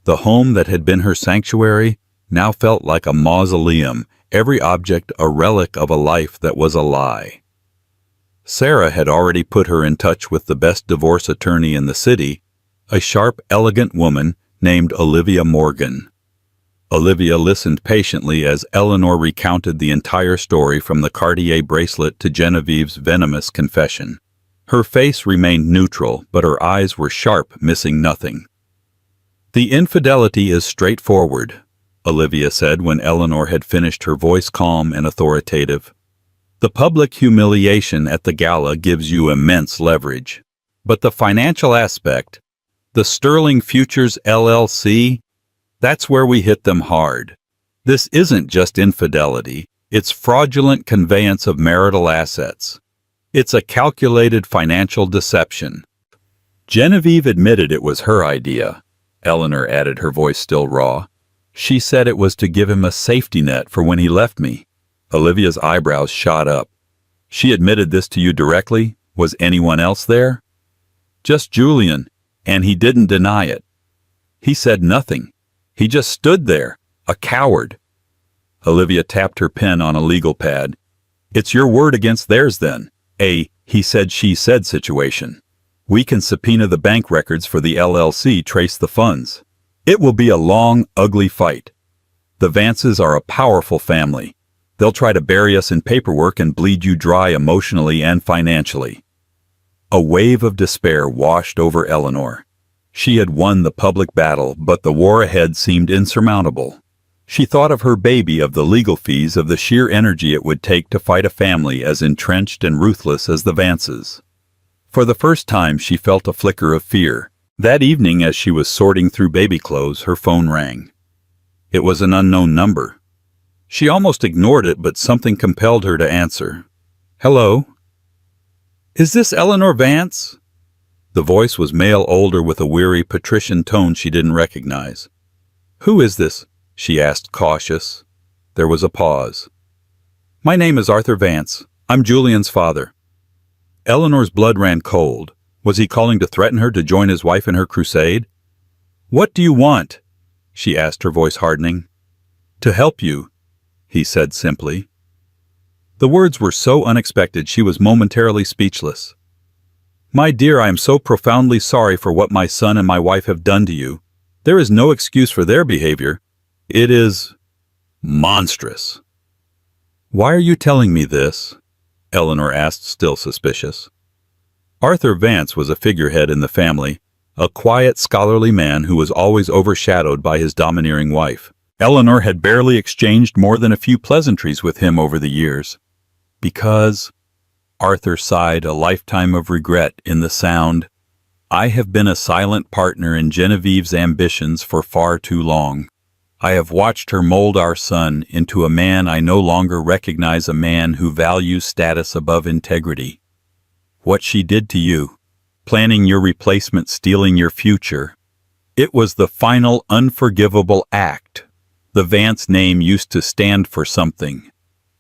A: The home that had been her sanctuary now felt like a mausoleum, every object a relic of a life that was a lie. Sarah had already put her in touch with the best divorce attorney in the city, a sharp, elegant woman named Olivia Morgan. Olivia listened patiently as Eleanor recounted the entire story from the Cartier bracelet to Genevieve's venomous confession. Her face remained neutral, but her eyes were sharp, missing nothing. "The infidelity is straightforward," Olivia said when Eleanor had finished, her voice calm and authoritative. "The public humiliation at the gala gives you immense leverage. But the financial aspect, the Sterling Futures LLC, that's where we hit them hard. This isn't just infidelity, it's fraudulent conveyance of marital assets. It's a calculated financial deception." Genevieve admitted it was her idea, Eleanor added, her voice still raw. "She said it was to give him a safety net for when he left me." Olivia's eyebrows shot up. "She admitted this to you directly? Was anyone else there?" "Just Julian, and he didn't deny it. He said nothing. He just stood there, a coward." Olivia tapped her pen on a legal pad. "It's your word against theirs then. A he said she said situation. We can subpoena the bank records for the LLC, trace the funds. It will be a long, ugly fight. The Vances are a powerful family. They'll try to bury us in paperwork and bleed you dry emotionally and financially." A wave of despair washed over Eleanor. She had won the public battle, but the war ahead seemed insurmountable. She thought of her baby, of the legal fees, of the sheer energy it would take to fight a family as entrenched and ruthless as the Vances. For the first time, she felt a flicker of fear. That evening, as she was sorting through baby clothes, her phone rang. It was an unknown number. She almost ignored it, but something compelled her to answer. "Hello? Is this Eleanor Vance?" The voice was male, older, with a weary, patrician tone she didn't recognize. "Who is this?" she asked, cautious. There was a pause. "My name is Arthur Vance. I'm Julian's father." Eleanor's blood ran cold. Was he calling to threaten her to join his wife in her crusade? "What do you want?" she asked, her voice hardening. "To help you," he said simply. The words were so unexpected she was momentarily speechless. "My dear, I am so profoundly sorry for what my son and my wife have done to you. There is no excuse for their behavior. It is monstrous." "Why are you telling me this?" Eleanor asked, still suspicious. Arthur Vance was a figurehead in the family, a quiet, scholarly man who was always overshadowed by his domineering wife. Eleanor had barely exchanged more than a few pleasantries with him over the years. "Because," Arthur sighed, a lifetime of regret in the sound, "I have been a silent partner in Genevieve's ambitions for far too long. I have watched her mold our son into a man I no longer recognize, a man who values status above integrity. What she did to you, planning your replacement, stealing your future, it was the final unforgivable act. The Vance name used to stand for something.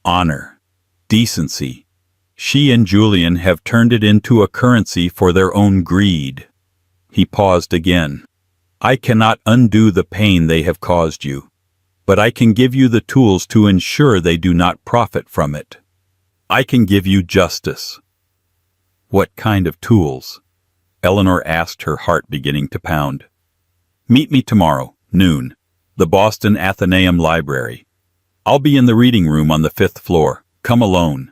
A: Honor, decency. She and Julian have turned it into a currency for their own greed." He paused again. "I cannot undo the pain they have caused you, but I can give you the tools to ensure they do not profit from it. I can give you justice." "What kind of tools?" Eleanor asked, her heart beginning to pound. "Meet me tomorrow, noon, the Boston Athenaeum Library. I'll be in the reading room on the 5th floor. Come alone."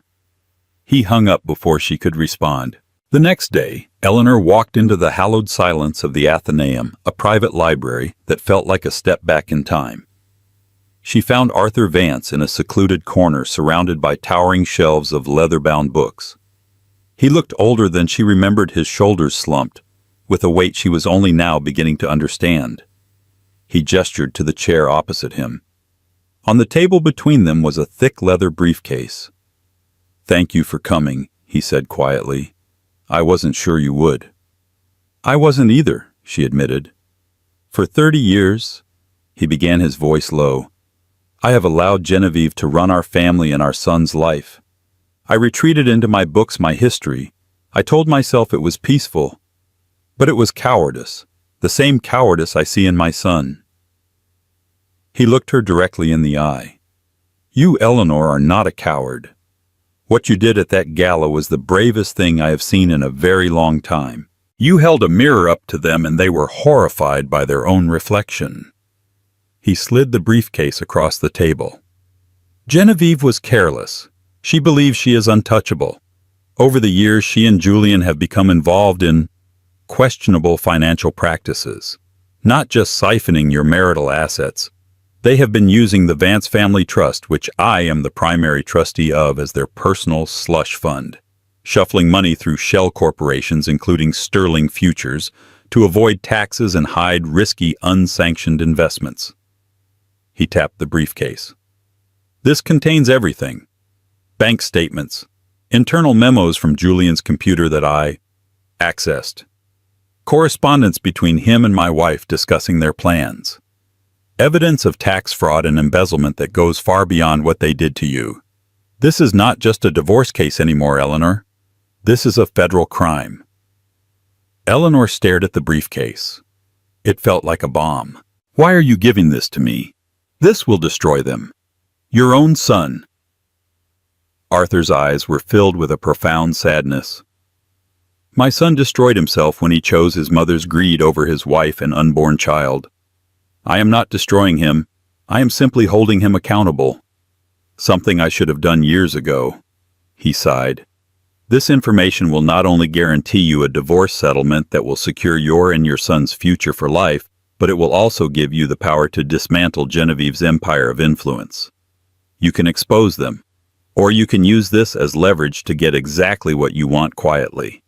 A: He hung up before she could respond. The next day, Eleanor walked into the hallowed silence of the Athenaeum, a private library that felt like a step back in time. She found Arthur Vance in a secluded corner surrounded by towering shelves of leather-bound books. He looked older than she remembered, his shoulders slumped, with a weight she was only now beginning to understand. He gestured to the chair opposite him. On the table between them was a thick leather briefcase. "Thank you for coming," he said quietly. "I wasn't sure you would." "I wasn't either," she admitted. "For 30 years," he began, his voice low, "I have allowed Genevieve to run our family and our son's life. I retreated into my books, my history. I told myself it was peaceful. But it was cowardice, the same cowardice I see in my son." He looked her directly in the eye. "You, Eleanor, are not a coward. What you did at that gala was the bravest thing I have seen in a very long time. You held a mirror up to them and they were horrified by their own reflection." He slid the briefcase across the table. "Genevieve was careless. She believes she is untouchable. Over the years, she and Julian have become involved in questionable financial practices, not just siphoning your marital assets. They have been using the Vance Family Trust, which I am the primary trustee of, as their personal slush fund, shuffling money through shell corporations, including Sterling Futures, to avoid taxes and hide risky, unsanctioned investments." He tapped the briefcase. "This contains everything. Bank statements, internal memos from Julian's computer that I accessed, correspondence between him and my wife discussing their plans, evidence of tax fraud and embezzlement that goes far beyond what they did to you. This is not just a divorce case anymore, Eleanor. This is a federal crime." Eleanor stared at the briefcase. It felt like a bomb. "Why are you giving this to me? This will destroy them. Your own son." Arthur's eyes were filled with a profound sadness. "My son destroyed himself when he chose his mother's greed over his wife and unborn child. I am not destroying him. I am simply holding him accountable. Something I should have done years ago." He sighed. "This information will not only guarantee you a divorce settlement that will secure your and your son's future for life, but it will also give you the power to dismantle Genevieve's empire of influence. You can expose them, or you can use this as leverage to get exactly what you want quietly.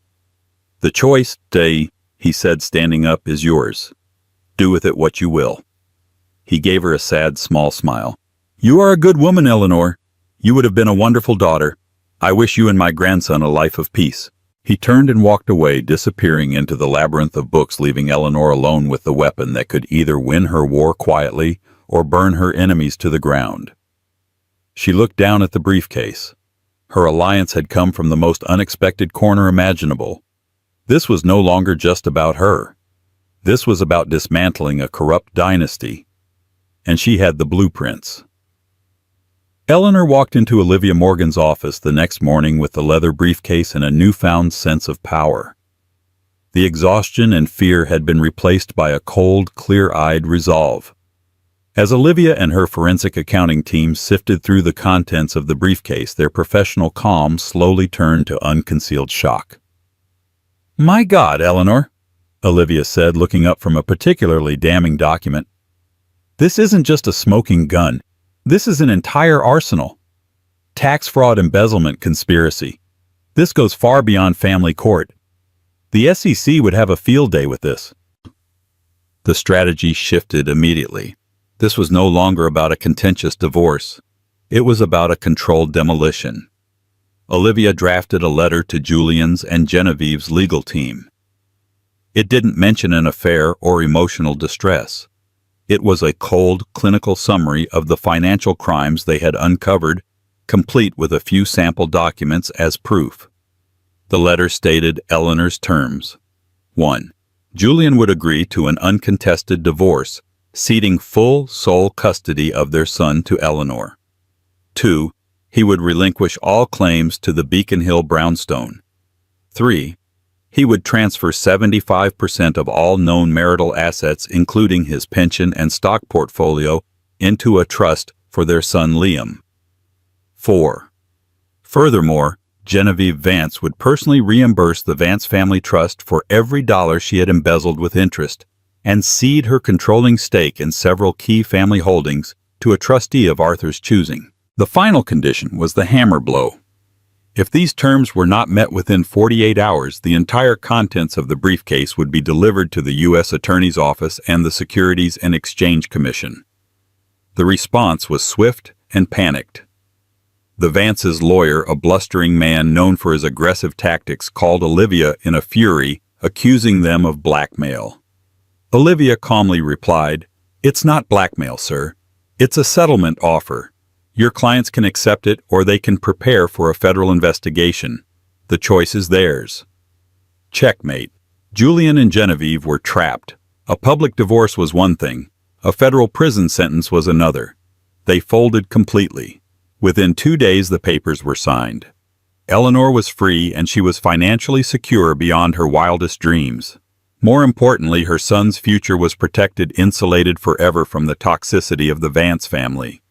A: The choice, Day," he said, standing up, "is yours. Do with it what you will." He gave her a sad, small smile. "You are a good woman, Eleanor. You would have been a wonderful daughter. I wish you and my grandson a life of peace." He turned and walked away, disappearing into the labyrinth of books, leaving Eleanor alone with the weapon that could either win her war quietly or burn her enemies to the ground. She looked down at the briefcase. Her alliance had come from the most unexpected corner imaginable. This was no longer just about her. This was about dismantling a corrupt dynasty. And she had the blueprints. Eleanor walked into Olivia Morgan's office the next morning with the leather briefcase and a newfound sense of power. The exhaustion and fear had been replaced by a cold, clear-eyed resolve. As Olivia and her forensic accounting team sifted through the contents of the briefcase, their professional calm slowly turned to unconcealed shock. "My God, Eleanor," Olivia said, looking up from a particularly damning document. "This isn't just a smoking gun. This is an entire arsenal. Tax fraud, embezzlement, conspiracy. This goes far beyond family court. The SEC would have a field day with this." The strategy shifted immediately. This was no longer about a contentious divorce. It was about a controlled demolition. Olivia drafted a letter to Julian's and Genevieve's legal team. It didn't mention an affair or emotional distress. It was a cold, clinical summary of the financial crimes they had uncovered, complete with a few sample documents as proof. The letter stated Eleanor's terms. 1. Julian would agree to an uncontested divorce, ceding full sole custody of their son to Eleanor. 2. He would relinquish all claims to the Beacon Hill brownstone. 3. He would transfer 75% of all known marital assets, including his pension and stock portfolio, into a trust for their son Liam. 4. Furthermore, Genevieve Vance would personally reimburse the Vance Family Trust for every dollar she had embezzled with interest, and cede her controlling stake in several key family holdings to a trustee of Arthur's choosing. The final condition was the hammer blow. If these terms were not met within 48 hours, the entire contents of the briefcase would be delivered to the U.S. Attorney's Office and the Securities and Exchange Commission. The response was swift and panicked. The Vances' lawyer, a blustering man known for his aggressive tactics, called Olivia in a fury, accusing them of blackmail. Olivia calmly replied, "It's not blackmail, sir. It's a settlement offer. Your clients can accept it or they can prepare for a federal investigation. The choice is theirs." Checkmate. Julian and Genevieve were trapped. A public divorce was one thing. A federal prison sentence was another. They folded completely. Within 2 days, the papers were signed. Eleanor was free and she was financially secure beyond her wildest dreams. More importantly, her son's future was protected, insulated forever from the toxicity of the Vance family.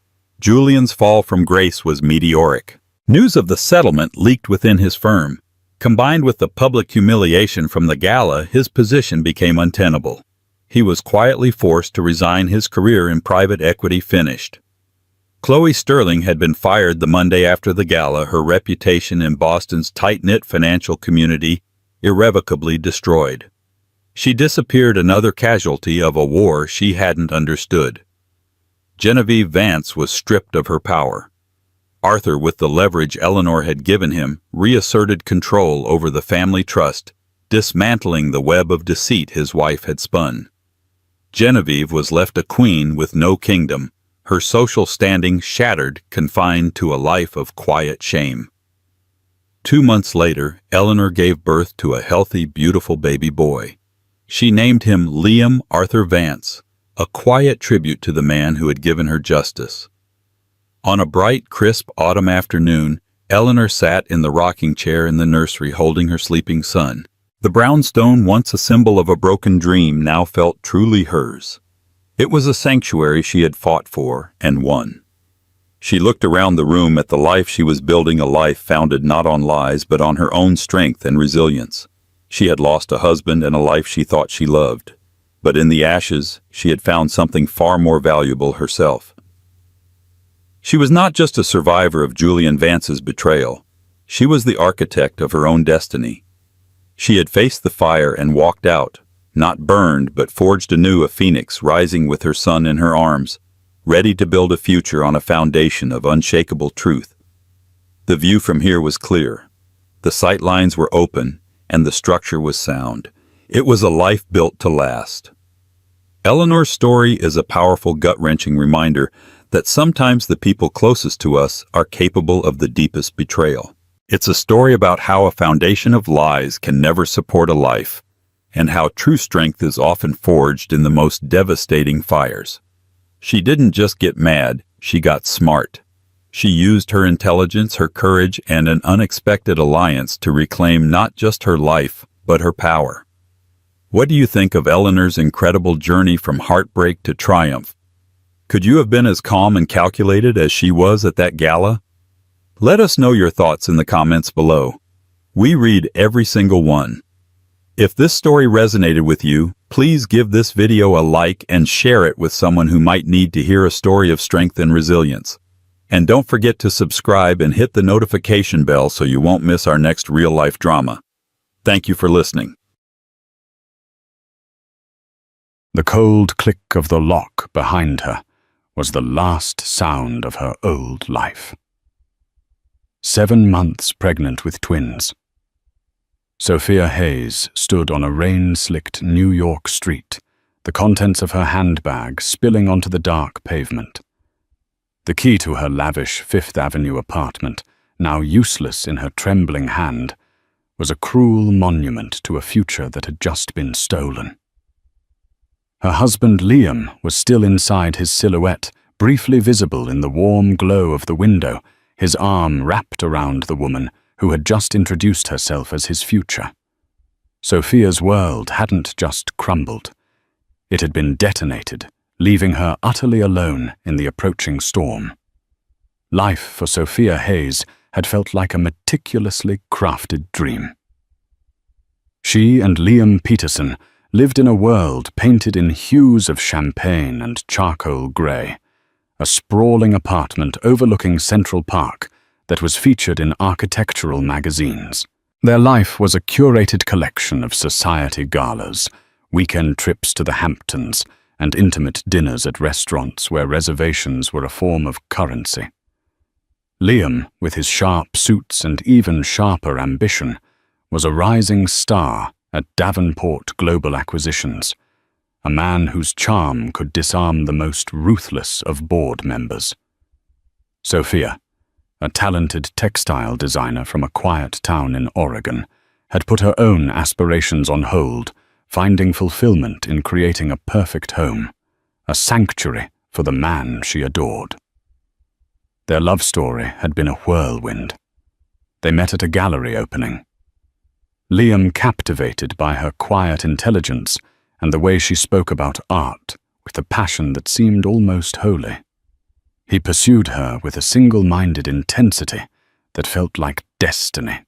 A: Julian's fall from grace was meteoric. News of the settlement leaked within his firm. Combined with the public humiliation from the gala, his position became untenable. He was quietly forced to resign. His career in private equity finished. Chloe Sterling had been fired the Monday after the gala, her reputation in Boston's tight-knit financial community irrevocably destroyed. She disappeared, another casualty of a war she hadn't understood. Genevieve Vance was stripped of her power. Arthur, with the leverage Eleanor had given him, reasserted control over the family trust, dismantling the web of deceit his wife had spun. Genevieve was left a queen with no kingdom, her social standing shattered, confined to a life of quiet shame. 2 months later, Eleanor gave birth to a healthy, beautiful baby boy. She named him Liam Arthur Vance, a quiet tribute to the man who had given her justice. On a bright, crisp autumn afternoon, Eleanor sat in the rocking chair in the nursery holding her sleeping son. The brownstone, once a symbol of a broken dream, now felt truly hers. It was a sanctuary she had fought for and won. She looked around the room at the life she was building, a life founded not on lies but on her own strength and resilience. She had lost a husband and a life she thought she loved. But in the ashes, she had found something far more valuable: herself. She was not just a survivor of Julian Vance's betrayal. She was the architect of her own destiny. She had faced the fire and walked out, not burned but forged anew, a phoenix rising with her son in her arms, ready to build a future on a foundation of unshakable truth. The view from here was clear. The sight lines were open, and the structure was sound. It was a life built to last. Eleanor's story is a powerful, gut-wrenching reminder that sometimes the people closest to us are capable of the deepest betrayal. It's a story about how a foundation of lies can never support a life, and how true strength is often forged in the most devastating fires. She didn't just get mad, she got smart. She used her intelligence, her courage, and an unexpected alliance to reclaim not just her life, but her power. What do you think of Eleanor's incredible journey from heartbreak to triumph? Could you have been as calm and calculated as she was at that gala? Let us know your thoughts in the comments below. We read every single one. If this story resonated with you, please give this video a like and share it with someone who might need to hear a story of strength and resilience. And don't forget to subscribe and hit the notification bell so you won't miss our next real-life drama. Thank you for listening.
B: The cold click of the lock behind her was the last sound of her old life. 7 months pregnant with twins. Sophia Hayes stood on a rain-slicked New York street, the contents of her handbag spilling onto the dark pavement. The key to her lavish Fifth Avenue apartment, now useless in her trembling hand, was a cruel monument to a future that had just been stolen. Her husband Liam was still inside, his silhouette briefly visible in the warm glow of the window, his arm wrapped around the woman who had just introduced herself as his future. Sophia's world hadn't just crumbled. It had been detonated, leaving her utterly alone in the approaching storm. Life for Sophia Hayes had felt like a meticulously crafted dream. She and Liam Peterson lived in a world painted in hues of champagne and charcoal grey, a sprawling apartment overlooking Central Park that was featured in architectural magazines. Their life was a curated collection of society galas, weekend trips to the Hamptons, and intimate dinners at restaurants where reservations were a form of currency. Liam, with his sharp suits and even sharper ambition, was a rising star at Davenport Global Acquisitions, a man whose charm could disarm the most ruthless of board members. Sophia, a talented textile designer from a quiet town in Oregon, had put her own aspirations on hold, finding fulfillment in creating a perfect home, a sanctuary for the man she adored. Their love story had been a whirlwind. They met at a gallery opening. Liam captivated by her quiet intelligence and the way she spoke about art with a passion that seemed almost holy. He pursued her with a single-minded intensity that felt like destiny.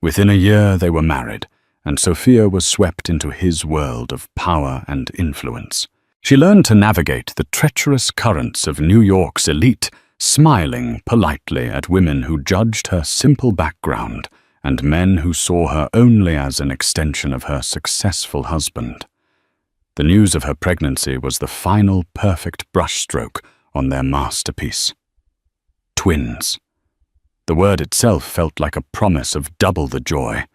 B: Within a year they were married, and Sophia was swept into his world of power and influence. She learned to navigate the treacherous currents of New York's elite, smiling politely at women who judged her simple background and men who saw her only as an extension of her successful husband. The news of her pregnancy was the final perfect brushstroke on their masterpiece. Twins. The word itself felt like a promise of double the joy.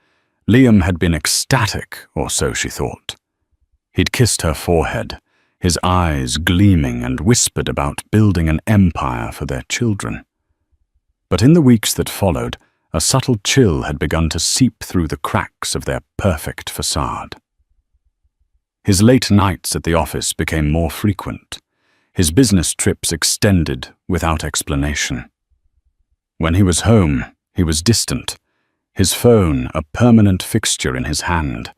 B: Liam had been ecstatic, or so she thought. He'd kissed her forehead, his eyes gleaming, and whispered about building an empire for their children. But in the weeks that followed, a subtle chill had begun to seep through the cracks of their perfect facade. His late nights at the office became more frequent. His business trips extended without explanation. When he was home, he was distant, his phone a permanent fixture in his hand,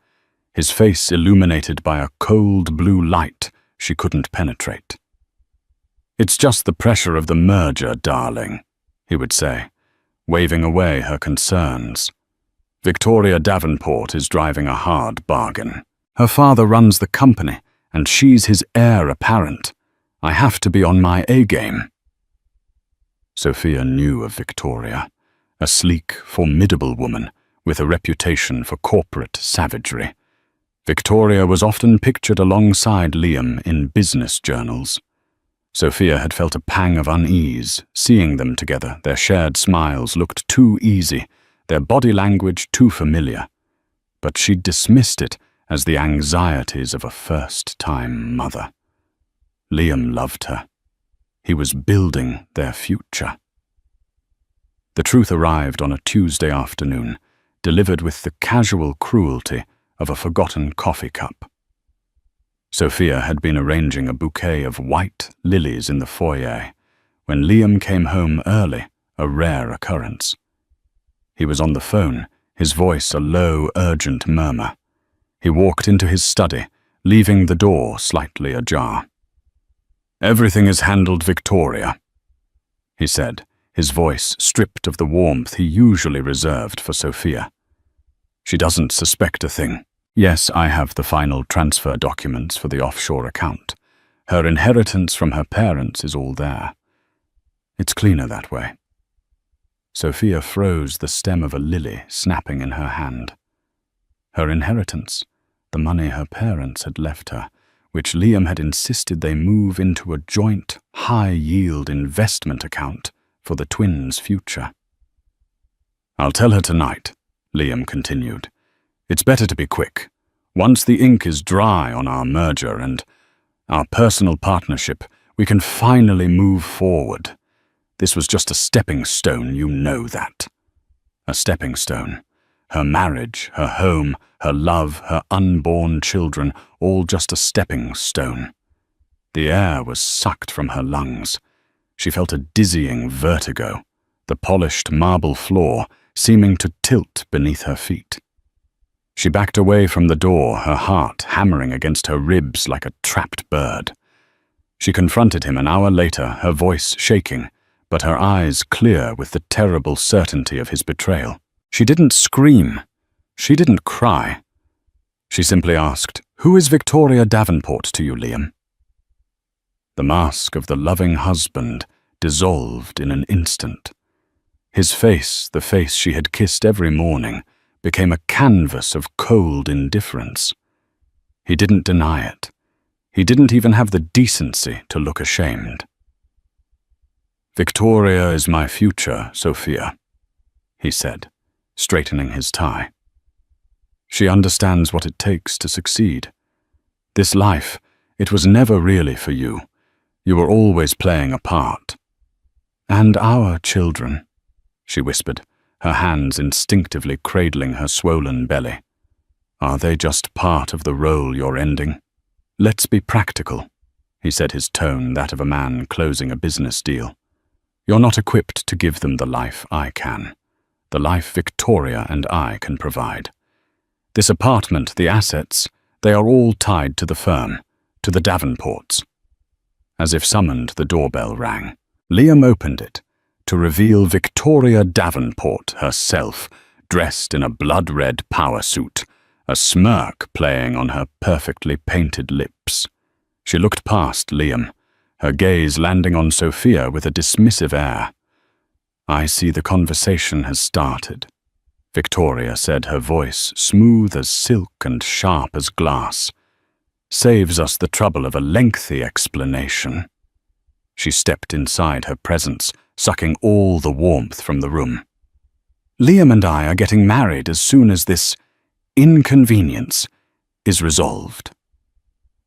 B: his face illuminated by a cold blue light she couldn't penetrate. "It's just the pressure of the merger, darling," he would say, waving away her concerns. "Victoria Davenport is driving a hard bargain. Her father runs the company, and she's his heir apparent. I have to be on my A-game." Sophia knew of Victoria, a sleek, formidable woman with a reputation for corporate savagery. Victoria was often pictured alongside Liam in business journals. Sophia had felt a pang of unease, seeing them together. Their shared smiles looked too easy, their body language too familiar. But she dismissed it as the anxieties of a first-time mother. Liam loved her. He was building their future. The truth arrived on a Tuesday afternoon, delivered with the casual cruelty of a forgotten coffee cup. Sophia had been arranging a bouquet of white lilies in the foyer when Liam came home early, a rare occurrence. He was on the phone, his voice a low, urgent murmur. He walked into his study, leaving the door slightly ajar. "Everything is handled, Victoria," he said, his voice stripped of the warmth he usually reserved for Sophia. "She doesn't suspect a thing. Yes, I have the final transfer documents for the offshore account. Her inheritance from her parents is all there. It's cleaner that way." Sophia froze, the stem of a lily snapping in her hand. Her inheritance, the money her parents had left her, which Liam had insisted they move into a joint, high-yield investment account for the twins' future. "I'll tell her tonight," Liam continued. "It's better to be quick. Once the ink is dry on our merger and our personal partnership, we can finally move forward. This was just a stepping stone, you know that. A stepping stone. Her marriage, her home, her love, her unborn children, all just a stepping stone." The air was sucked from her lungs. She felt a dizzying vertigo, the polished marble floor seeming to tilt beneath her feet. She backed away from the door, her heart hammering against her ribs like a trapped bird. She confronted him an hour later, her voice shaking, but her eyes clear with the terrible certainty of his betrayal. She didn't scream. She didn't cry. She simply asked, "Who is Victoria Davenport to you, Liam?" The mask of the loving husband dissolved in an instant. His face, the face she had kissed every morning, became a canvas of cold indifference. He didn't deny it. He didn't even have the decency to look ashamed. "Victoria is my future, Sophia," he said, straightening his tie. "She understands what it takes to succeed. This life, it was never really for you. You were always playing a part. And our children," she whispered, her hands instinctively cradling her swollen belly. "Are they just part of the role you're ending? Let's be practical," he said, his tone that of a man closing a business deal. "You're not equipped to give them the life I can, the life Victoria and I can provide. This apartment, the assets, they are all tied to the firm, to the Davenports." As if summoned, the doorbell rang. Liam opened it to reveal Victoria Davenport herself, dressed in a blood-red power suit, a smirk playing on her perfectly painted lips. She looked past Liam, her gaze landing on Sophia with a dismissive air. "I see the conversation has started," Victoria said, her voice smooth as silk and sharp as glass. "Saves us the trouble of a lengthy explanation." She stepped inside her presence, sucking all the warmth from the room. "Liam and I are getting married as soon as this inconvenience is resolved."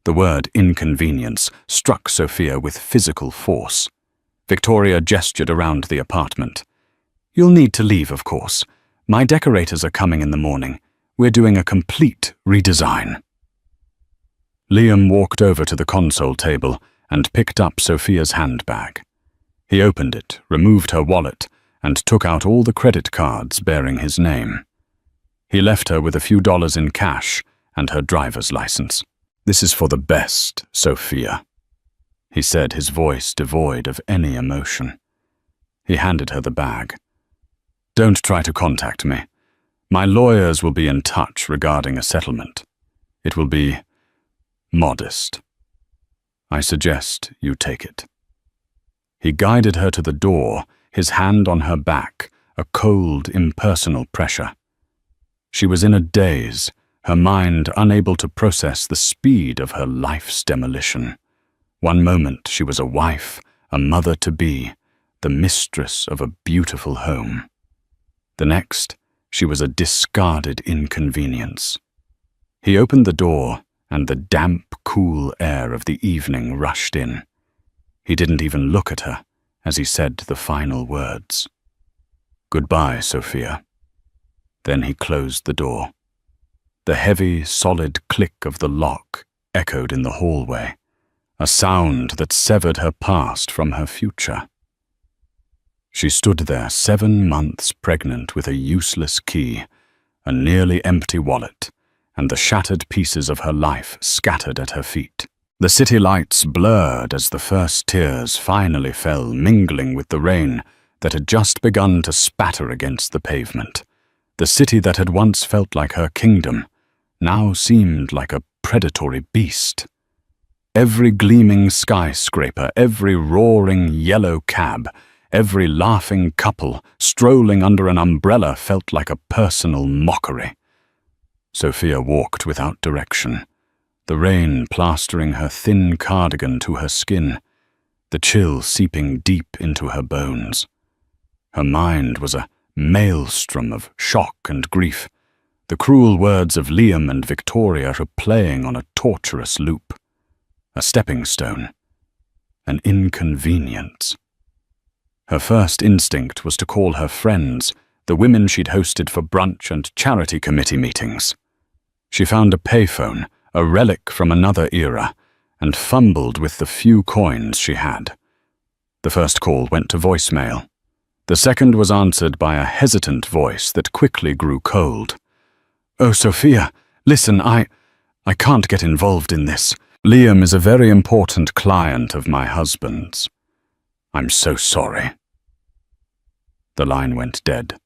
B: The word inconvenience struck Sophia with physical force. Victoria gestured around the apartment. "You'll need to leave, of course. My decorators are coming in the morning. We're doing a complete redesign." Liam walked over to the console table and picked up Sophia's handbag. He opened it, removed her wallet, and took out all the credit cards bearing his name. He left her with a few dollars in cash and her driver's license. "This is for the best, Sophia," he said, his voice devoid of any emotion. He handed her the bag. "Don't try to contact me. My lawyers will be in touch regarding a settlement. It will be modest. I suggest you take it." He guided her to the door, his hand on her back, a cold, impersonal pressure. She was in a daze, her mind unable to process the speed of her life's demolition. One moment she was a wife, a mother-to-be, the mistress of a beautiful home. The next, she was a discarded inconvenience. He opened the door, and the damp, cool air of the evening rushed in. He didn't even look at her as he said the final words. "Goodbye, Sophia." Then he closed the door. The heavy, solid click of the lock echoed in the hallway, a sound that severed her past from her future. She stood there 7 months pregnant with a useless key, a nearly empty wallet, and the shattered pieces of her life scattered at her feet. The city lights blurred as the first tears finally fell, mingling with the rain that had just begun to spatter against the pavement. The city that had once felt like her kingdom now seemed like a predatory beast. Every gleaming skyscraper, every roaring yellow cab, every laughing couple strolling under an umbrella felt like a personal mockery. Sophia walked without direction, the rain plastering her thin cardigan to her skin, the chill seeping deep into her bones. Her mind was a maelstrom of shock and grief, the cruel words of Liam and Victoria replaying on a torturous loop. A stepping stone, an inconvenience. Her first instinct was to call her friends, the women she'd hosted for brunch and charity committee meetings. She found a payphone, a relic from another era, and fumbled with the few coins she had. The first call went to voicemail. The second was answered by a hesitant voice that quickly grew cold. "Oh, Sophia, listen, I can't get involved in this. Liam is a very important client of my husband's. I'm so sorry." The line went dead.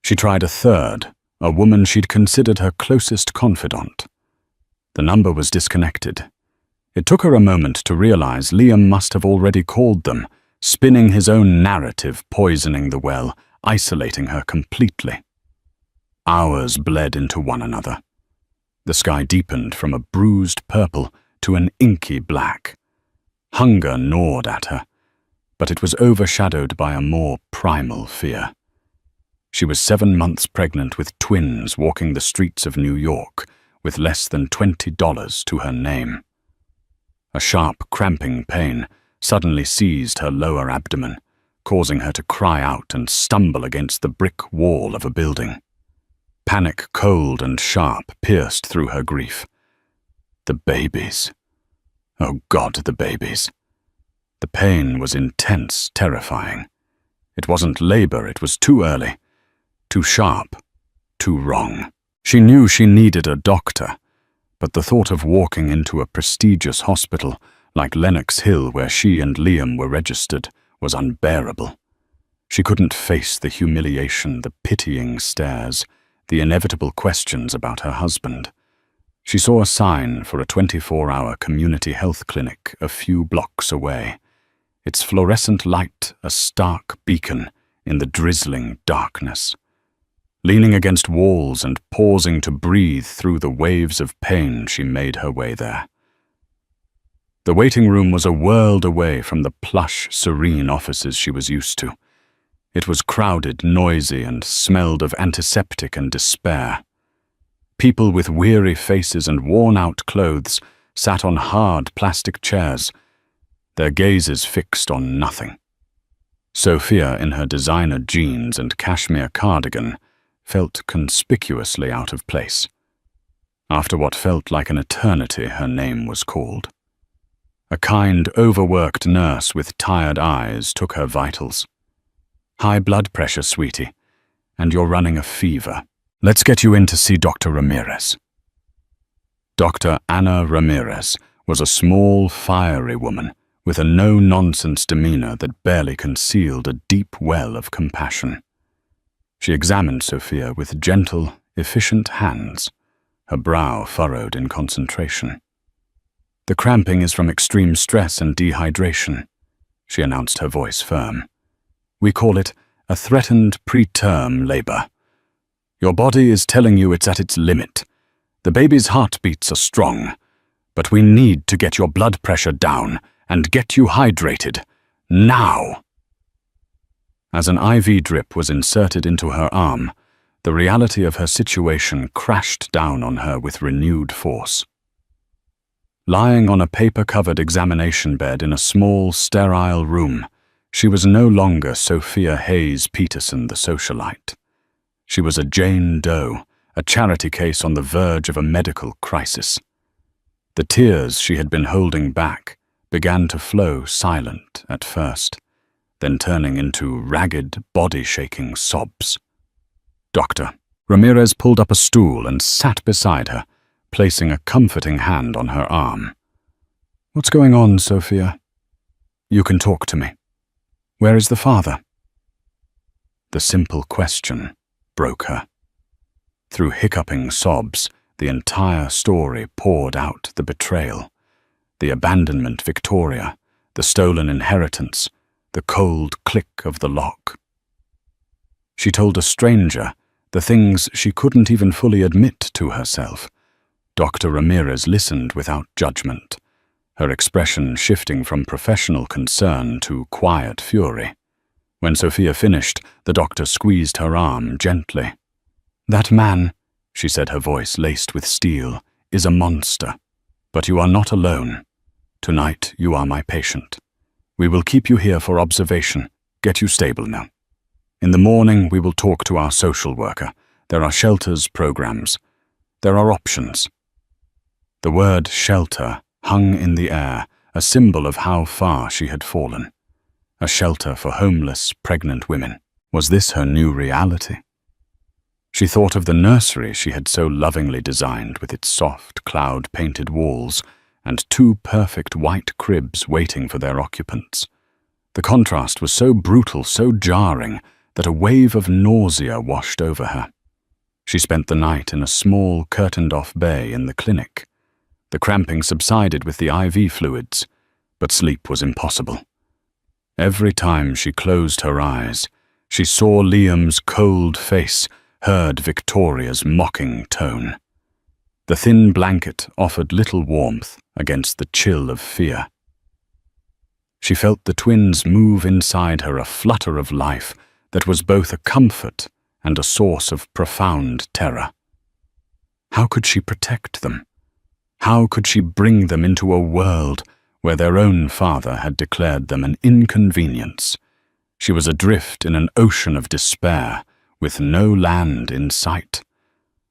B: She tried a third, a woman she'd considered her closest confidant. The number was disconnected. It took her a moment to realize Liam must have already called them, spinning his own narrative, poisoning the well, isolating her completely. Hours bled into one another. The sky deepened from a bruised purple to an inky black. Hunger gnawed at her, but it was overshadowed by a more primal fear. She was 7 months pregnant with twins walking the streets of New York with less than $20 to her name. A sharp, cramping pain suddenly seized her lower abdomen, causing her to cry out and stumble against the brick wall of a building. Panic, cold and sharp, pierced through her grief. The babies. Oh God, the babies. The pain was intense, terrifying. It wasn't labor, it was too early, too sharp, too wrong. She knew she needed a doctor, but the thought of walking into a prestigious hospital like Lenox Hill, where she and Liam were registered, was unbearable. She couldn't face the humiliation, the pitying stares, the inevitable questions about her husband. She saw a sign for a 24-hour community health clinic a few blocks away, its fluorescent light a stark beacon in the drizzling darkness. Leaning against walls and pausing to breathe through the waves of pain, she made her way there. The waiting room was a world away from the plush, serene offices she was used to. It was crowded, noisy, and smelled of antiseptic and despair. People with weary faces and worn-out clothes sat on hard plastic chairs, their gazes fixed on nothing. Sophia, in her designer jeans and cashmere cardigan, felt conspicuously out of place. After what felt like an eternity, her name was called. A kind, overworked nurse with tired eyes took her vitals. "High blood pressure, sweetie, and you're running a fever. Let's get you in to see Dr. Ramirez." Dr. Anna Ramirez was a small, fiery woman with a no-nonsense demeanor that barely concealed a deep well of compassion. She examined Sophia with gentle, efficient hands, her brow furrowed in concentration. "The cramping is from extreme stress and dehydration," she announced, her voice firm. "We call it a threatened preterm labor. Your body is telling you it's at its limit. The baby's heartbeats are strong, but we need to get your blood pressure down and get you hydrated. Now!" As an IV drip was inserted into her arm, the reality of her situation crashed down on her with renewed force. Lying on a paper-covered examination bed in a small, sterile room, she was no longer Sophia Hayes Peterson, the socialite. She was a Jane Doe, a charity case on the verge of a medical crisis. The tears she had been holding back began to flow silent at first, then turning into ragged, body-shaking sobs. "Doctor." Ramirez pulled up a stool and sat beside her, placing a comforting hand on her arm. "What's going on, Sophia? You can talk to me. Where is the father?" The simple question broke her. Through hiccuping sobs, the entire story poured out: the betrayal, the abandonment Victoria, the stolen inheritance, the cold click of the lock. She told a stranger the things she couldn't even fully admit to herself. Dr. Ramirez listened without judgment, her expression shifting from professional concern to quiet fury. When Sophia finished, the doctor squeezed her arm gently. "That man," she said, her voice laced with steel, "is a monster. But you are not alone. Tonight you are my patient. We will keep you here for observation, get you stable now. In the morning we will talk to our social worker. There are shelters, programs. There are options." The word shelter hung in the air, a symbol of how far she had fallen. A shelter for homeless, pregnant women. Was this her new reality? She thought of the nursery she had so lovingly designed, with its soft, cloud-painted walls and 2 perfect white cribs waiting for their occupants. The contrast was so brutal, so jarring, that a wave of nausea washed over her. She spent the night in a small, curtained-off bay in the clinic. The cramping subsided with the IV fluids, but sleep was impossible. Every time she closed her eyes, she saw Liam's cold face, heard Victoria's mocking tone. The thin blanket offered little warmth against the chill of fear. She felt the twins move inside her, a flutter of life that was both a comfort and a source of profound terror. How could she protect them? How could she bring them into a world where their own father had declared them an inconvenience? She was adrift in an ocean of despair, with no land in sight.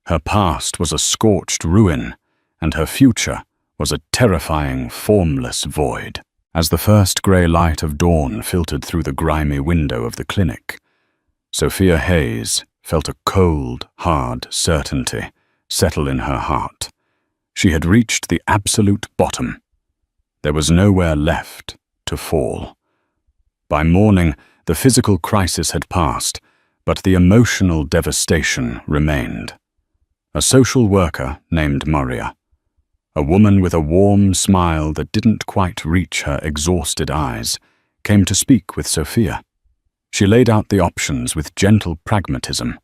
B: Her past was a scorched ruin, and her future was a terrifying, formless void. As the first grey light of dawn filtered through the grimy window of the clinic, Sophia Hayes felt a cold, hard certainty settle in her heart. She had reached the absolute bottom. There was nowhere left to fall. By morning, the physical crisis had passed, but the emotional devastation remained. A social worker named Maria, a woman with a warm smile that didn't quite reach her exhausted eyes, came to speak with Sophia. She laid out the options with gentle pragmatism: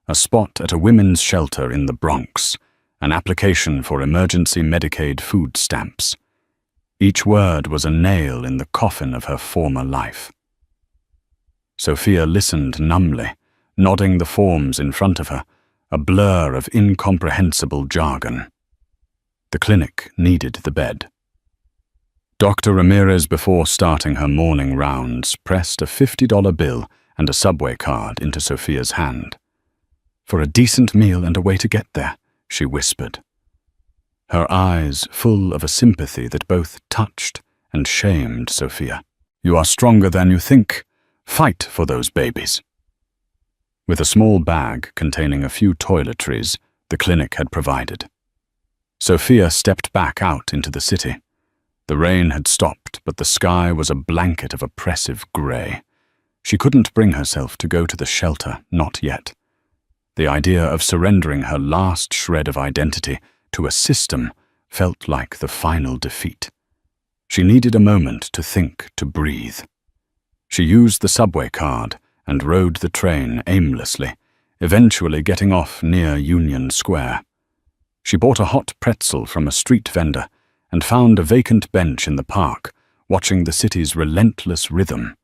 B: a spot at a women's shelter in the Bronx, an application for emergency Medicaid food stamps. Each word was a nail in the coffin of her former life. Sophia listened numbly, nodding the forms in front of her, a blur of incomprehensible jargon. The clinic needed the bed. Dr. Ramirez, before starting her morning rounds, pressed a $50 bill and a subway card into Sophia's hand. "For a decent meal and a way to get there," she whispered. Her eyes full of a sympathy that both touched and shamed Sophia. "You are stronger than you think. Fight for those babies." With a small bag containing a few toiletries, the clinic had provided. Sophia stepped back out into the city. The rain had stopped, but the sky was a blanket of oppressive grey. She couldn't bring herself to go to the shelter, not yet. The idea of surrendering her last shred of identity to a system felt like the final defeat. She needed a moment to think, to breathe. She used the subway card and rode the train aimlessly, eventually getting off near Union Square. She bought a hot pretzel from a street vendor and found a vacant bench in the park, watching the city's relentless rhythm.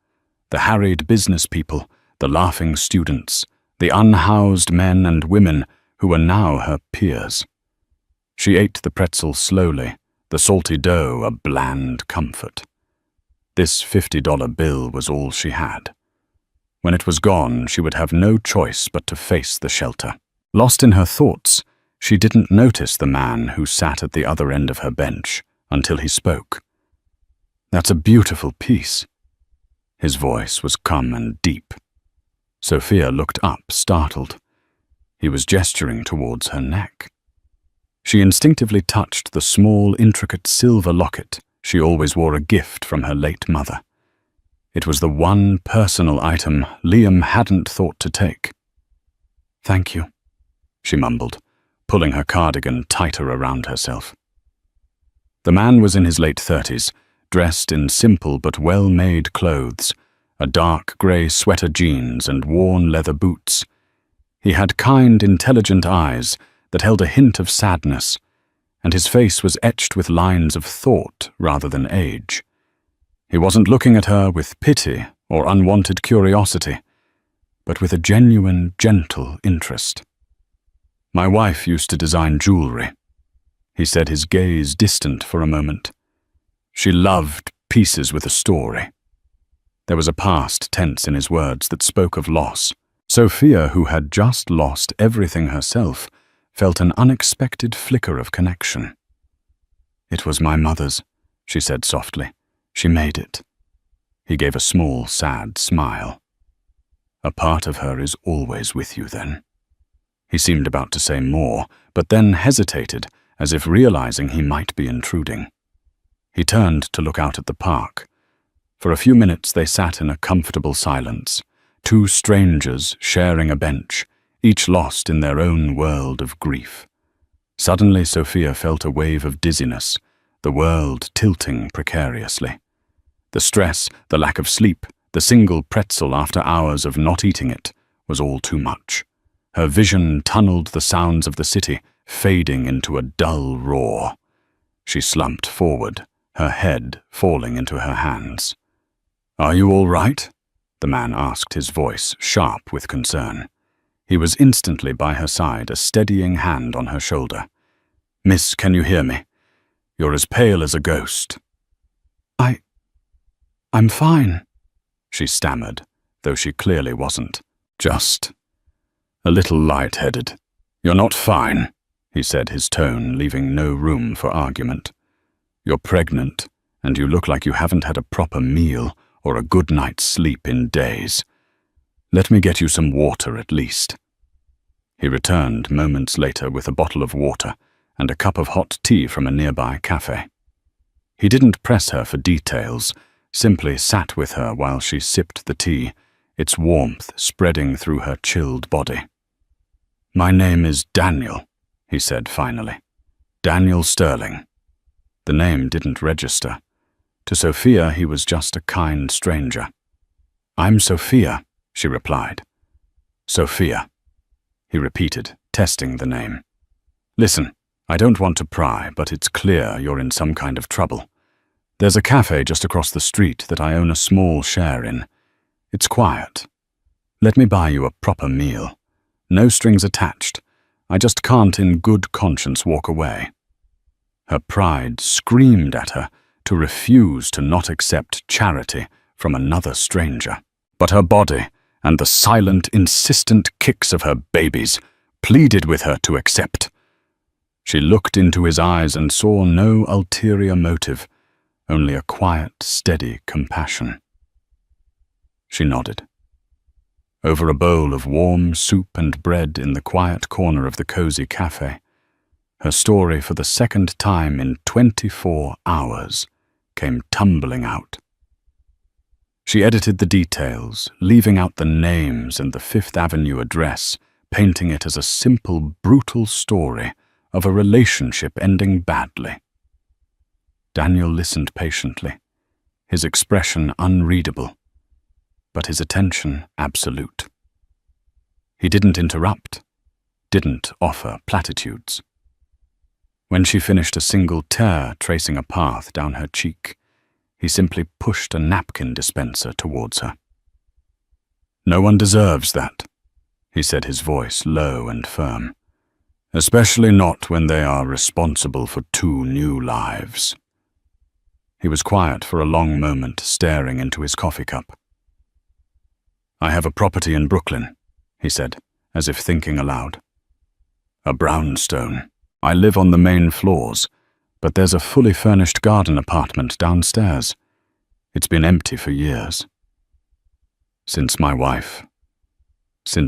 B: The harried business people, the laughing students, the unhoused men and women who were now her peers. She ate the pretzel slowly, the salty dough a bland comfort. This $50 bill was all she had. When it was gone, she would have no choice but to face the shelter. Lost in her thoughts, she didn't notice the man who sat at the other end of her bench until he spoke. "That's a beautiful piece." His voice was calm and deep. Sophia looked up, startled. He was gesturing towards her neck. She instinctively touched the small, intricate silver locket she always wore, a gift from her late mother. It was the one personal item Liam hadn't thought to take. "Thank you," she mumbled, pulling her cardigan tighter around herself. The man was in his late 30s, dressed in simple but well-made clothes, a dark grey sweater jeans and worn leather boots. He had kind, intelligent eyes that held a hint of sadness, and his face was etched with lines of thought rather than age. He wasn't looking at her with pity or unwanted curiosity, but with a genuine, gentle interest. "My wife used to design jewelry," he said, his gaze distant for a moment. "She loved pieces with a story." There was a past tense in his words that spoke of loss. Sophia, who had just lost everything herself, felt an unexpected flicker of connection. "It was my mother's," she said softly. "She made it." He gave a small, sad smile. "A part of her is always with you, then." He seemed about to say more, but then hesitated, as if realizing he might be intruding. He turned to look out at the park. For a few minutes they sat in a comfortable silence, two strangers sharing a bench, each lost in their own world of grief. Suddenly Sophia felt a wave of dizziness, the world tilting precariously. The stress, the lack of sleep, the single pretzel after hours of not eating it, was all too much. Her vision tunneled the sounds of the city fading into a dull roar. She slumped forward, her head falling into her hands. "Are you all right?" the man asked, his voice sharp with concern. He was instantly by her side, a steadying hand on her shoulder. "Miss, can you hear me? You're as pale as a ghost." I'm fine," she stammered, though she clearly wasn't. "Just a little light-headed." "You're not fine," he said, his tone leaving no room for argument. "You're pregnant, and you look like you haven't had a proper meal or a good night's sleep in days. Let me get you some water at least." He returned moments later with a bottle of water and a cup of hot tea from a nearby cafe. He didn't press her for details, simply sat with her while she sipped the tea, its warmth spreading through her chilled body. "My name is Daniel," he said finally. "Daniel Sterling." The name didn't register. To Sophia, he was just a kind stranger. "I'm Sophia," she replied. "Sophia," he repeated, testing the name. "Listen, I don't want to pry, but it's clear you're in some kind of trouble. There's a cafe just across the street that I own a small share in. It's quiet. Let me buy you a proper meal. No strings attached. I just can't in good conscience walk away." Her pride screamed at her to refuse to not accept charity from another stranger. But her body and the silent, insistent kicks of her babies pleaded with her to accept. She looked into his eyes and saw no ulterior motive, only a quiet, steady compassion. She nodded. Over a bowl of warm soup and bread in the quiet corner of the cozy cafe, her story for the second time in 24 hours came tumbling out. She edited the details, leaving out the names and the Fifth Avenue address, painting it as a simple, brutal story of a relationship ending badly. Daniel listened patiently, his expression unreadable, but his attention absolute. He didn't interrupt, didn't offer platitudes. When she finished a single tear tracing a path down her cheek, he simply pushed a napkin dispenser towards her. "No one deserves that," he said, his voice low and firm, "especially not when they are responsible for 2 new lives." He was quiet for a long moment, staring into his coffee cup. "I have a property in Brooklyn," he said, as if thinking aloud. "A brownstone. I live on the main floors, but there's a fully furnished garden apartment downstairs. It's been empty for years. Since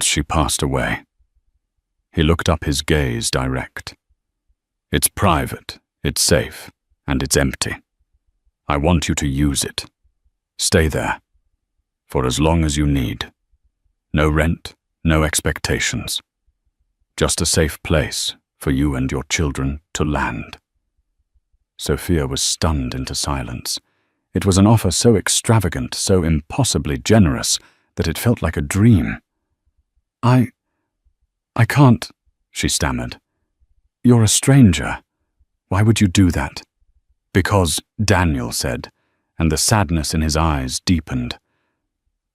B: she passed away." He looked up, his gaze direct. "It's private, it's safe, and it's empty. I want you to use it. Stay there, for as long as you need. No rent, no expectations. Just a safe place for you and your children to land." Sophia was stunned into silence. It was an offer so extravagant, so impossibly generous, that it felt like a dream. I can't," she stammered. "You're a stranger. Why would you do that?" "Because," Daniel said, and the sadness in his eyes deepened.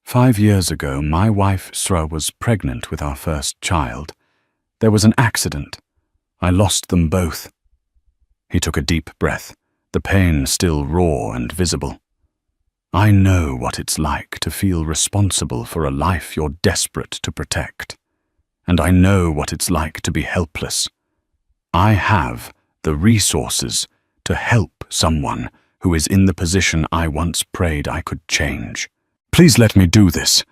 B: 5 years ago, my wife, Sra, was pregnant with our first child. There was an accident. I lost them both." He took a deep breath, the pain still raw and visible. "I know what it's like to feel responsible for a life you're desperate to protect. And I know what it's like to be helpless. I have the resources to help someone who is in the position I once prayed I could change. Please let me do this.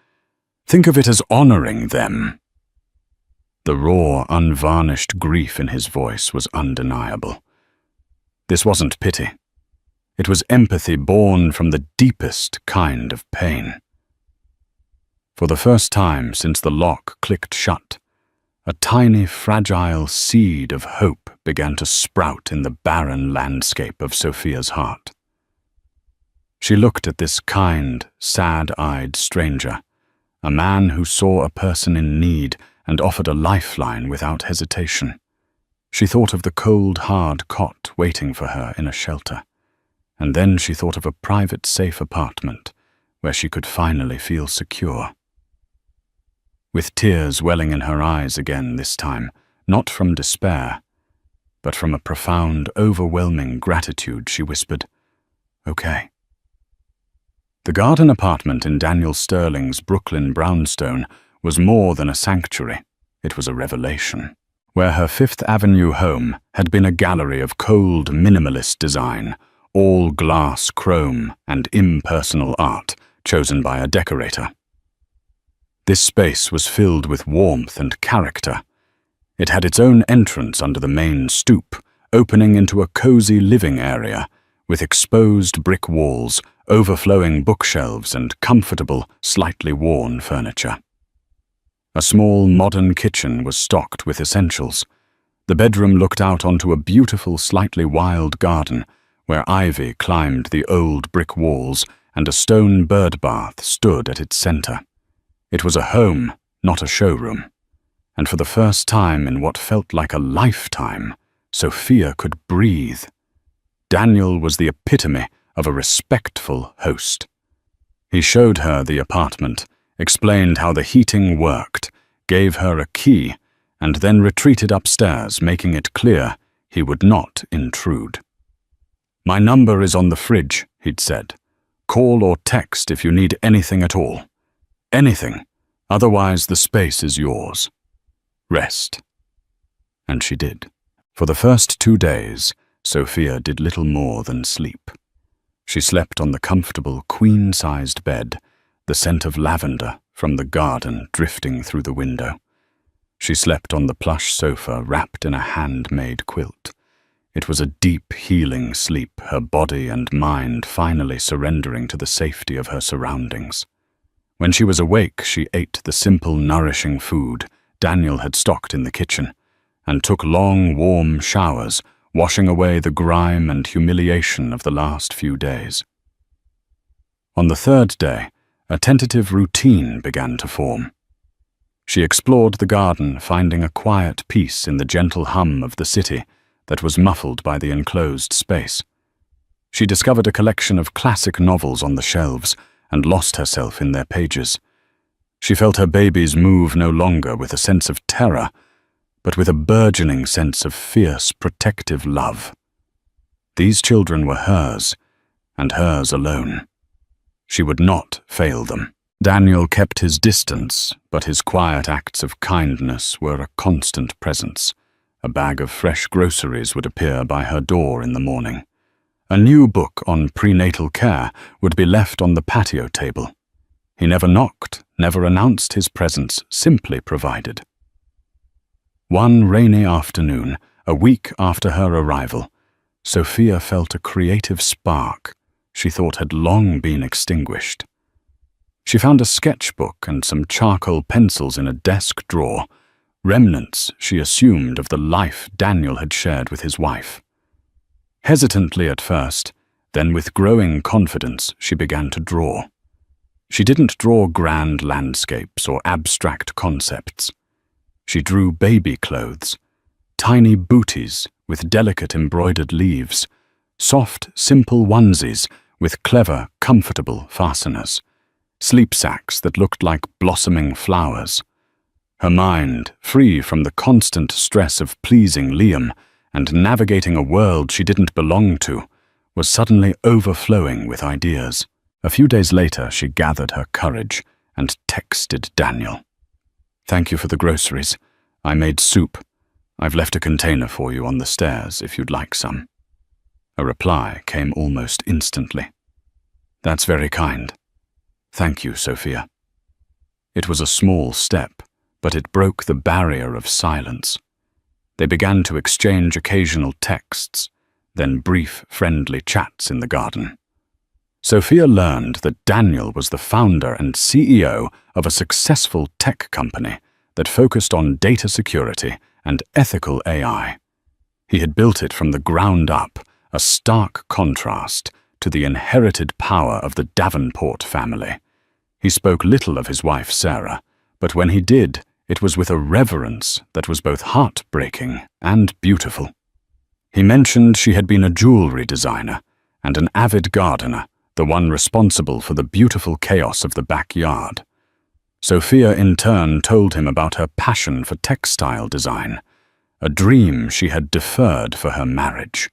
B: Think of it as honoring them." The raw, unvarnished grief in his voice was undeniable. This wasn't pity. It was empathy born from the deepest kind of pain. For the first time since the lock clicked shut, a tiny, fragile seed of hope began to sprout in the barren landscape of Sophia's heart. She looked at this kind, sad-eyed stranger, a man who saw a person in need and offered a lifeline without hesitation. She thought of the cold, hard cot waiting for her in a shelter, and then she thought of a private, safe apartment where she could finally feel secure. With tears welling in her eyes again this time, not from despair, but from a profound, overwhelming gratitude, she whispered, "Okay." The garden apartment in Daniel Sterling's Brooklyn brownstone was more than a sanctuary. It was a revelation. Where her Fifth Avenue home had been a gallery of cold, minimalist design, all glass, chrome, and impersonal art chosen by a decorator. This space was filled with warmth and character. It had its own entrance under the main stoop, opening into a cozy living area with exposed brick walls, overflowing bookshelves, and comfortable, slightly worn furniture. A small, modern kitchen was stocked with essentials. The bedroom looked out onto a beautiful, slightly wild garden where ivy climbed the old brick walls and a stone bird bath stood at its center. It was a home, not a showroom. And for the first time in what felt like a lifetime, Sophia could breathe. Daniel was the epitome of a respectful host. He showed her the apartment, explained how the heating worked, gave her a key, and then retreated upstairs, making it clear he would not intrude. "My number is on the fridge," he'd said. "Call or text if you need anything at all. Anything, otherwise the space is yours. Rest." And she did. For the first 2 days, Sophia did little more than sleep. She slept on the comfortable, queen-sized bed, the scent of lavender from the garden drifting through the window. She slept on the plush sofa wrapped in a handmade quilt. It was a deep, healing sleep, her body and mind finally surrendering to the safety of her surroundings. When she was awake, she ate the simple, nourishing food Daniel had stocked in the kitchen, and took long, warm showers, washing away the grime and humiliation of the last few days. On the third day, a tentative routine began to form. She explored the garden, finding a quiet peace in the gentle hum of the city that was muffled by the enclosed space. She discovered a collection of classic novels on the shelves and lost herself in their pages. She felt her babies move no longer with a sense of terror, but with a burgeoning sense of fierce, protective love. These children were hers, and hers alone. She would not fail them. Daniel kept his distance, but his quiet acts of kindness were a constant presence. A bag of fresh groceries would appear by her door in the morning. A new book on prenatal care would be left on the patio table. He never knocked, never announced his presence, simply provided. One rainy afternoon, a week after her arrival, Sophia felt a creative spark she thought had long been extinguished. She found a sketchbook and some charcoal pencils in a desk drawer, remnants, she assumed, of the life Daniel had shared with his wife. Hesitantly at first, then with growing confidence, she began to draw. She didn't draw grand landscapes or abstract concepts. She drew baby clothes, tiny booties with delicate embroidered leaves, soft, simple onesies with clever, comfortable fasteners, sleep sacks that looked like blossoming flowers. Her mind, free from the constant stress of pleasing Liam and navigating a world she didn't belong to, was suddenly overflowing with ideas. A few days later, she gathered her courage and texted Daniel. "Thank you for the groceries. I made soup. I've left a container for you on the stairs if you'd like some." A reply came almost instantly. "That's very kind. Thank you, Sophia." It was a small step, but it broke the barrier of silence. They began to exchange occasional texts, then brief, friendly chats in the garden. Sophia learned that Daniel was the founder and CEO of a successful tech company that focused on data security and ethical AI. He had built it from the ground up, a stark contrast to the inherited power of the Davenport family. He spoke little of his wife, Sarah, but when he did, It was with a reverence that was both heartbreaking and beautiful. He mentioned she had been a jewelry designer and an avid gardener, the one responsible for the beautiful chaos of the backyard. Sophia in turn told him about her passion for textile design, a dream she had deferred for her marriage.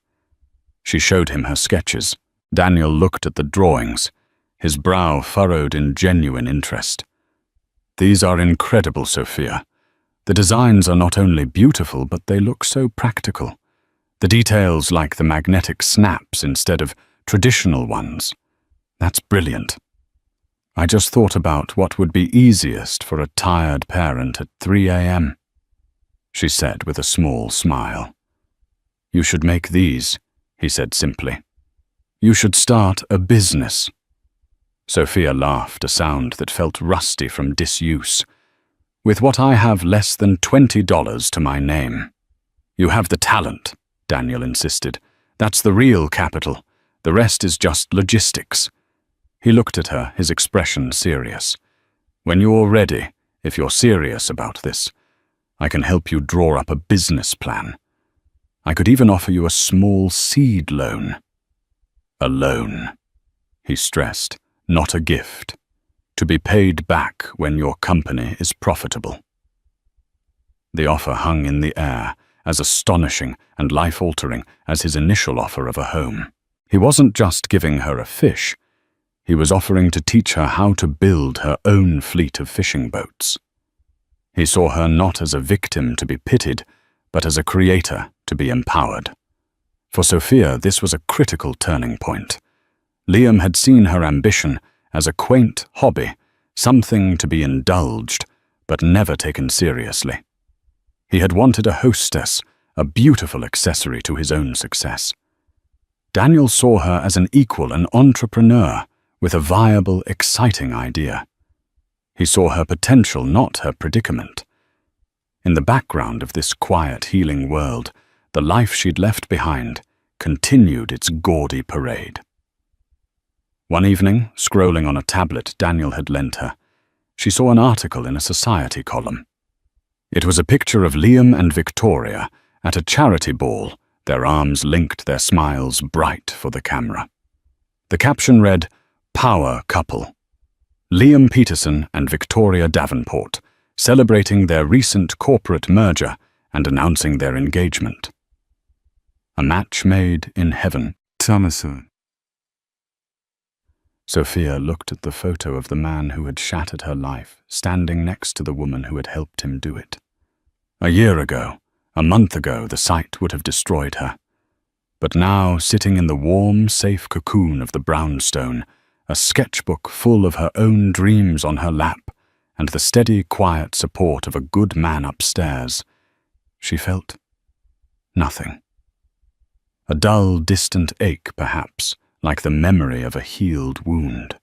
B: She showed him her sketches. Daniel looked at the drawings, his brow furrowed in genuine interest. "These are incredible, Sophia. The designs are not only beautiful, but they look so practical. The details like the magnetic snaps instead of traditional ones. That's brilliant. I just thought about what would be easiest for a tired parent at 3 a.m. she said with a small smile. "You should make these," he said simply. "You should start a business." Sophia laughed, a sound that felt rusty from disuse. "With what I have less than $20 to my name." "You have the talent," Daniel insisted. "That's the real capital. The rest is just logistics." He looked at her, his expression serious. "When you're ready, if you're serious about this, I can help you draw up a business plan. I could even offer you a small seed loan." "A loan," he stressed, "not a gift. To be paid back when your company is profitable." The offer hung in the air, as astonishing and life-altering as his initial offer of a home. He wasn't just giving her a fish. He was offering to teach her how to build her own fleet of fishing boats. He saw her not as a victim to be pitied, but as a creator to be empowered. For Sophia, this was a critical turning point. Liam had seen her ambition as a quaint hobby, something to be indulged, but never taken seriously. He had wanted a hostess, a beautiful accessory to his own success. Daniel saw her as an equal, an entrepreneur, with a viable, exciting idea. He saw her potential, not her predicament. In the background of this quiet, healing world, the life she'd left behind continued its gaudy parade. One evening, scrolling on a tablet Daniel had lent her, she saw an article in a society column. It was a picture of Liam and Victoria at a charity ball, their arms linked, their smiles bright for the camera. The caption read, "Power Couple. Liam Peterson and Victoria Davenport, celebrating their recent corporate merger and announcing their engagement. A match made in heaven." Thomason. Sophia looked at the photo of the man who had shattered her life, standing next to the woman who had helped him do it. A year ago, a month ago, the sight would have destroyed her. But now, sitting in the warm, safe cocoon of the brownstone, a sketchbook full of her own dreams on her lap, and the steady, quiet support of a good man upstairs, she felt nothing. A dull, distant ache, perhaps, like the memory of a healed wound.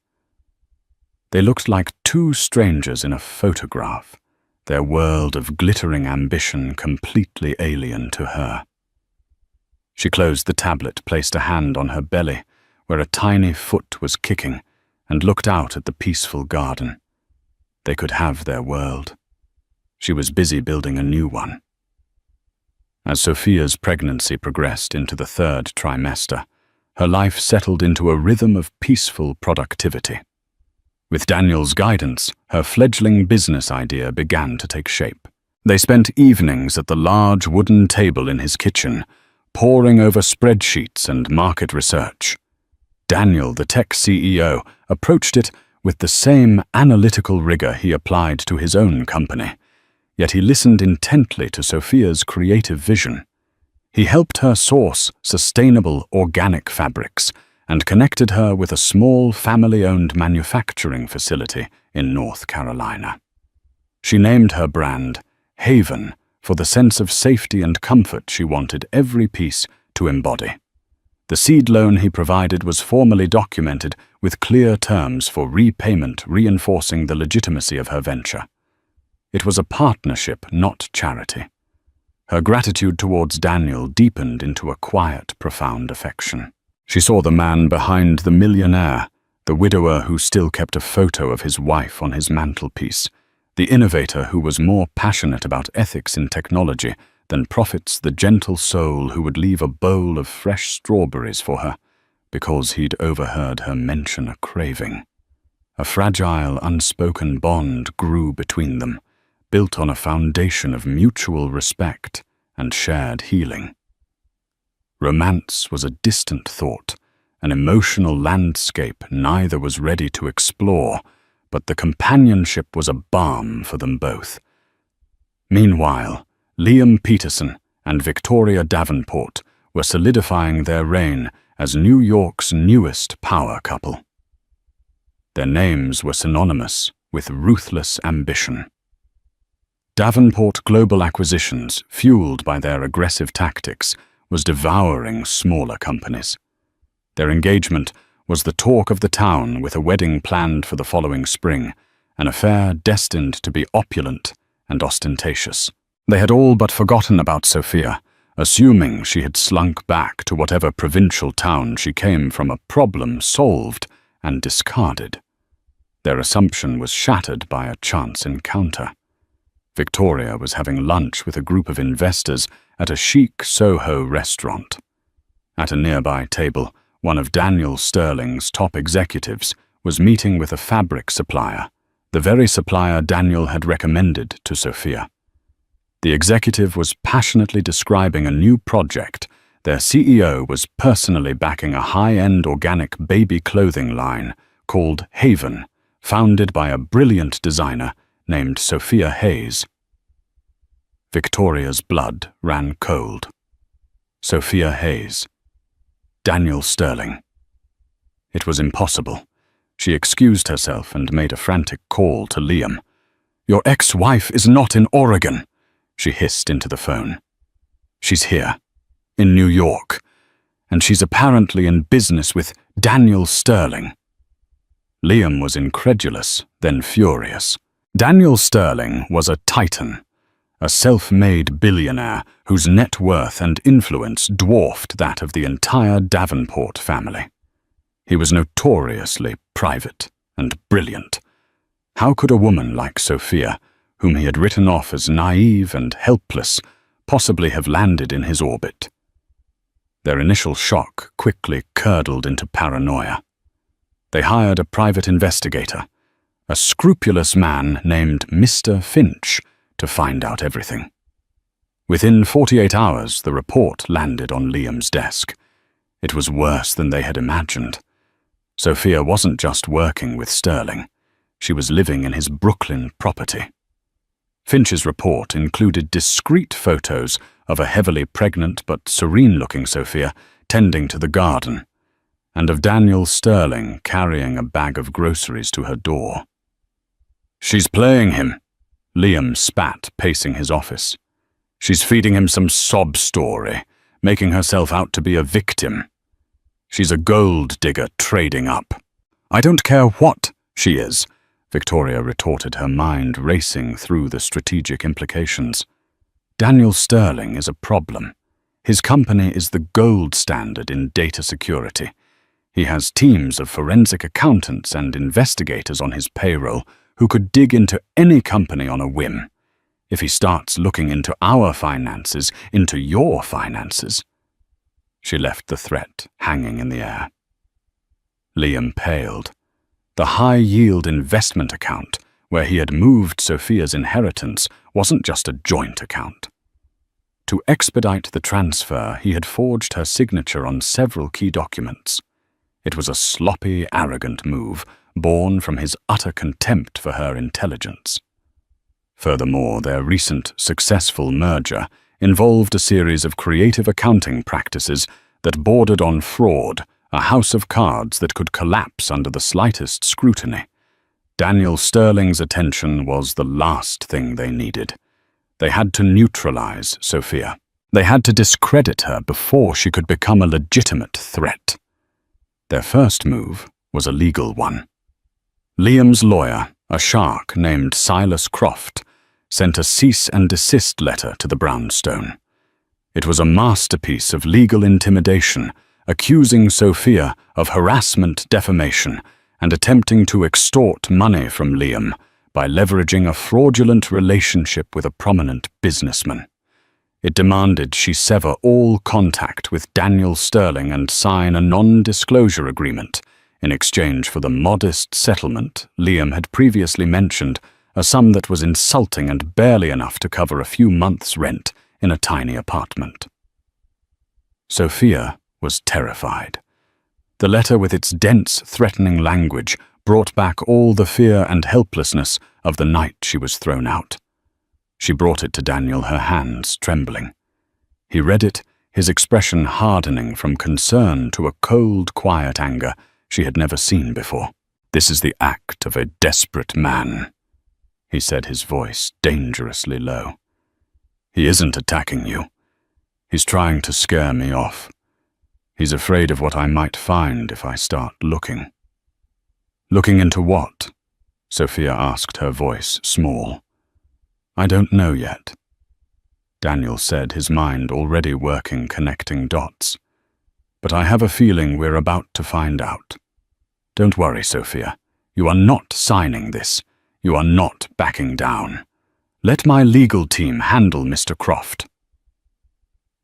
B: They looked like two strangers in a photograph, their world of glittering ambition completely alien to her. She closed the tablet, placed a hand on her belly, where a tiny foot was kicking, and looked out at the peaceful garden. They could have their world. She was busy building a new one. As Sophia's pregnancy progressed into the 3rd trimester, her life settled into a rhythm of peaceful productivity. With Daniel's guidance, her fledgling business idea began to take shape. They spent evenings at the large wooden table in his kitchen, poring over spreadsheets and market research. Daniel, the tech CEO, approached it with the same analytical rigor he applied to his own company, yet he listened intently to Sophia's creative vision. He helped her source sustainable organic fabrics and connected her with a small family-owned manufacturing facility in North Carolina. She named her brand Haven for the sense of safety and comfort she wanted every piece to embody. The seed loan he provided was formally documented with clear terms for repayment, reinforcing the legitimacy of her venture. It was a partnership, not charity. Her gratitude towards Daniel deepened into a quiet, profound affection. She saw the man behind the millionaire, the widower who still kept a photo of his wife on his mantelpiece, the innovator who was more passionate about ethics in technology than profits the gentle soul who would leave a bowl of fresh strawberries for her because he'd overheard her mention a craving. A fragile, unspoken bond grew between them, built on a foundation of mutual respect and shared healing. Romance was a distant thought, an emotional landscape neither was ready to explore, but the companionship was a balm for them both. Meanwhile, Liam Peterson and Victoria Davenport were solidifying their reign as New York's newest power couple. Their names were synonymous with ruthless ambition. Davenport Global Acquisitions, fueled by their aggressive tactics, was devouring smaller companies. Their engagement was the talk of the town, with a wedding planned for the following spring, an affair destined to be opulent and ostentatious. They had all but forgotten about Sophia, assuming she had slunk back to whatever provincial town she came from, a problem solved and discarded. Their assumption was shattered by a chance encounter. Victoria was having lunch with a group of investors at a chic Soho restaurant. At a nearby table, one of Daniel Sterling's top executives was meeting with a fabric supplier, the very supplier Daniel had recommended to Sophia. The executive was passionately describing a new project. Their CEO was personally backing a high-end organic baby clothing line called Haven, founded by a brilliant designer named Sophia Hayes. Victoria's blood ran cold. Sophia Hayes. Daniel Sterling. It was impossible. She excused herself and made a frantic call to Liam. "Your ex-wife is not in Oregon," she hissed into the phone. "She's here, in New York, and she's apparently in business with Daniel Sterling." Liam was incredulous, then furious. Daniel Sterling was a titan, a self-made billionaire whose net worth and influence dwarfed that of the entire Davenport family. He was notoriously private and brilliant. How could a woman like Sophia, whom he had written off as naive and helpless, possibly have landed in his orbit? Their initial shock quickly curdled into paranoia. They hired a private investigator, a scrupulous man named Mr. Finch, to find out everything. Within 48 hours, the report landed on Liam's desk. It was worse than they had imagined. Sophia wasn't just working with Sterling. She was living in his Brooklyn property. Finch's report included discreet photos of a heavily pregnant but serene-looking Sophia tending to the garden, and of Daniel Sterling carrying a bag of groceries to her door. "She's playing him," Liam spat, pacing his office. "She's feeding him some sob story, making herself out to be a victim. She's a gold digger trading up." "I don't care what she is," Victoria retorted, her mind racing through the strategic implications. "Daniel Sterling is a problem. His company is the gold standard in data security. He has teams of forensic accountants and investigators on his payroll who could dig into any company on a whim. If he starts looking into our finances, into your finances..." She left the threat hanging in the air. Liam paled. The high-yield investment account, where he had moved Sophia's inheritance, wasn't just a joint account. To expedite the transfer, he had forged her signature on several key documents. It was a sloppy, arrogant move, born from his utter contempt for her intelligence. Furthermore, their recent successful merger involved a series of creative accounting practices that bordered on fraud, a house of cards that could collapse under the slightest scrutiny. Daniel Sterling's attention was the last thing they needed. They had to neutralize Sophia. They had to discredit her before she could become a legitimate threat. Their first move was a legal one. Liam's lawyer, a shark named Silas Croft, sent a cease and desist letter to the brownstone. It was a masterpiece of legal intimidation, accusing Sophia of harassment, defamation, and attempting to extort money from Liam, by leveraging a fraudulent relationship with a prominent businessman. It demanded she sever all contact with Daniel Sterling and sign a non-disclosure agreement in exchange for the modest settlement Liam had previously mentioned, a sum that was insulting and barely enough to cover a few months' rent in a tiny apartment. Sophia was terrified. The letter, with its dense, threatening language, brought back all the fear and helplessness of the night she was thrown out. She brought it to Daniel, her hands trembling. He read it, his expression hardening from concern to a cold, quiet anger she had never seen before. "This is the act of a desperate man," he said, his voice dangerously low. "He isn't attacking you. He's trying to scare me off. He's afraid of what I might find if I start looking." "Looking into what?" Sophia asked, her voice small. "I don't know yet," Daniel said, his mind already working connecting dots. "But I have a feeling we're about to find out. Don't worry, Sophia. You are not signing this. You are not backing down. Let my legal team handle Mr. Croft."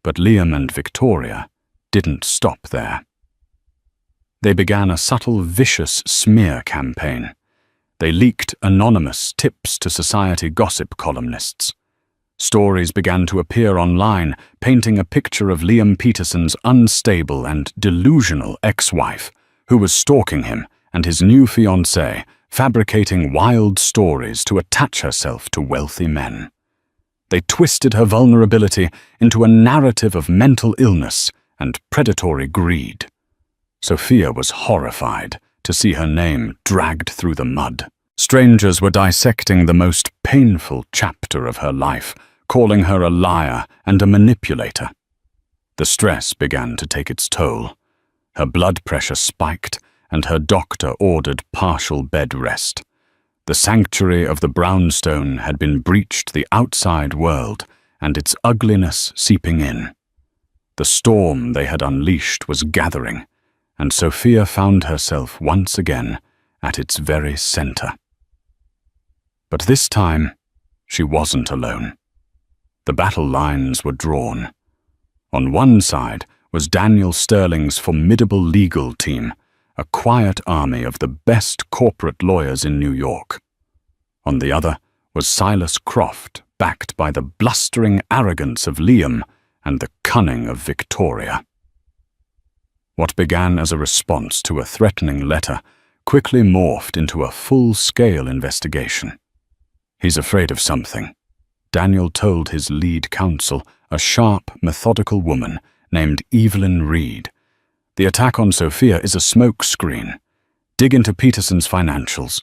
B: But Liam and Victoria didn't stop there. They began a subtle, vicious smear campaign. They leaked anonymous tips to society gossip columnists. Stories began to appear online, painting a picture of Liam Peterson's unstable and delusional ex-wife, who was stalking him, and his new fiancé, fabricating wild stories to attach herself to wealthy men. They twisted her vulnerability into a narrative of mental illness and predatory greed. Sophia was horrified to see her name dragged through the mud. Strangers were dissecting the most painful chapter of her life, calling her a liar and a manipulator. The stress began to take its toll. Her blood pressure spiked, and her doctor ordered partial bed rest. The sanctuary of the brownstone had been breached to the outside world, and its ugliness seeping in. The storm they had unleashed was gathering, and Sophia found herself once again at its very center. But this time, she wasn't alone. The battle lines were drawn. On one side was Daniel Sterling's formidable legal team, a quiet army of the best corporate lawyers in New York. On the other was Silas Croft, backed by the blustering arrogance of Liam and the cunning of Victoria. What began as a response to a threatening letter quickly morphed into a full-scale investigation. "He's afraid of something," Daniel told his lead counsel, a sharp, methodical woman named Evelyn Reed. "The attack on Sophia is a smokescreen. Dig into Peterson's financials.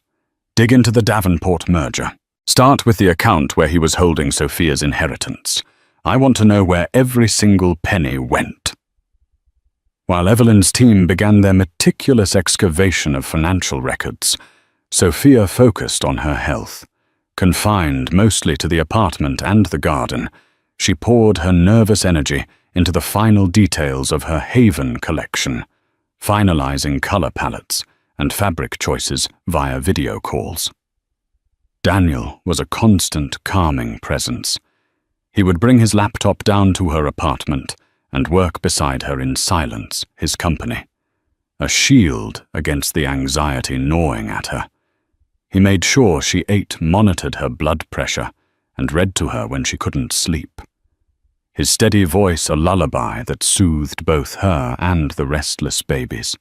B: Dig into the Davenport merger. Start with the account where he was holding Sophia's inheritance. I want to know where every single penny went." While Evelyn's team began their meticulous excavation of financial records, Sophia focused on her health. Confined mostly to the apartment and the garden, she poured her nervous energy into the final details of her Haven collection, finalizing color palettes and fabric choices via video calls. Daniel was a constant calming presence. He would bring his laptop down to her apartment and work beside her in silence, his company, a shield against the anxiety gnawing at her. He made sure she monitored her blood pressure, and read to her when she couldn't sleep. His steady voice a lullaby that soothed both her and the restless babies.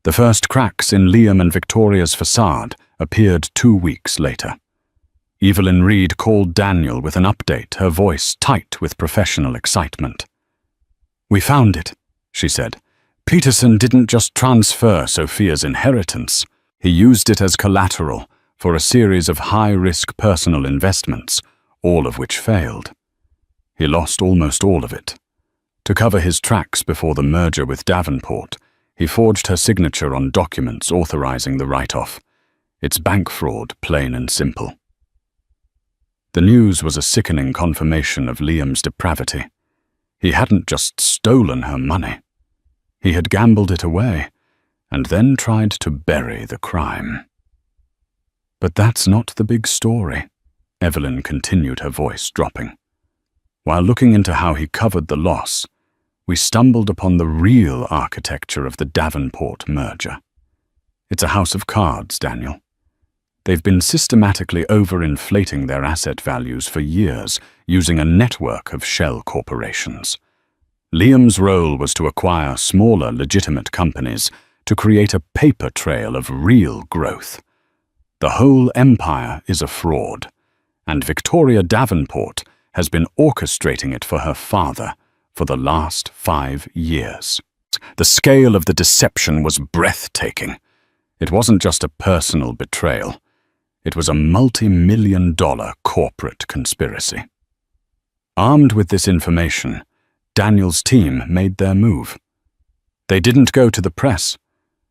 B: The first cracks in Liam and Victoria's facade appeared 2 weeks later. Evelyn Reed called Daniel with an update, her voice tight with professional excitement. "We found it," she said. "Peterson didn't just transfer Sophia's inheritance. He used it as collateral for a series of high-risk personal investments, all of which failed. He lost almost all of it. To cover his tracks before the merger with Davenport, he forged her signature on documents authorizing the write-off. It's bank fraud, plain and simple." The news was a sickening confirmation of Liam's depravity. He hadn't just stolen her money. He had gambled it away, and then tried to bury the crime. But that's not the big story, Evelyn continued, her voice dropping. While looking into how he covered the loss, we stumbled upon the real architecture of the Davenport merger. It's a house of cards, Daniel. They've been systematically overinflating their asset values for years using a network of shell corporations. Liam's role was to acquire smaller, legitimate companies to create a paper trail of real growth. The whole empire is a fraud, and Victoria Davenport has been orchestrating it for her father for the last 5 years. The scale of the deception was breathtaking. It wasn't just a personal betrayal. It was a multi-million-dollar corporate conspiracy. Armed with this information, Daniel's team made their move. They didn't go to the press.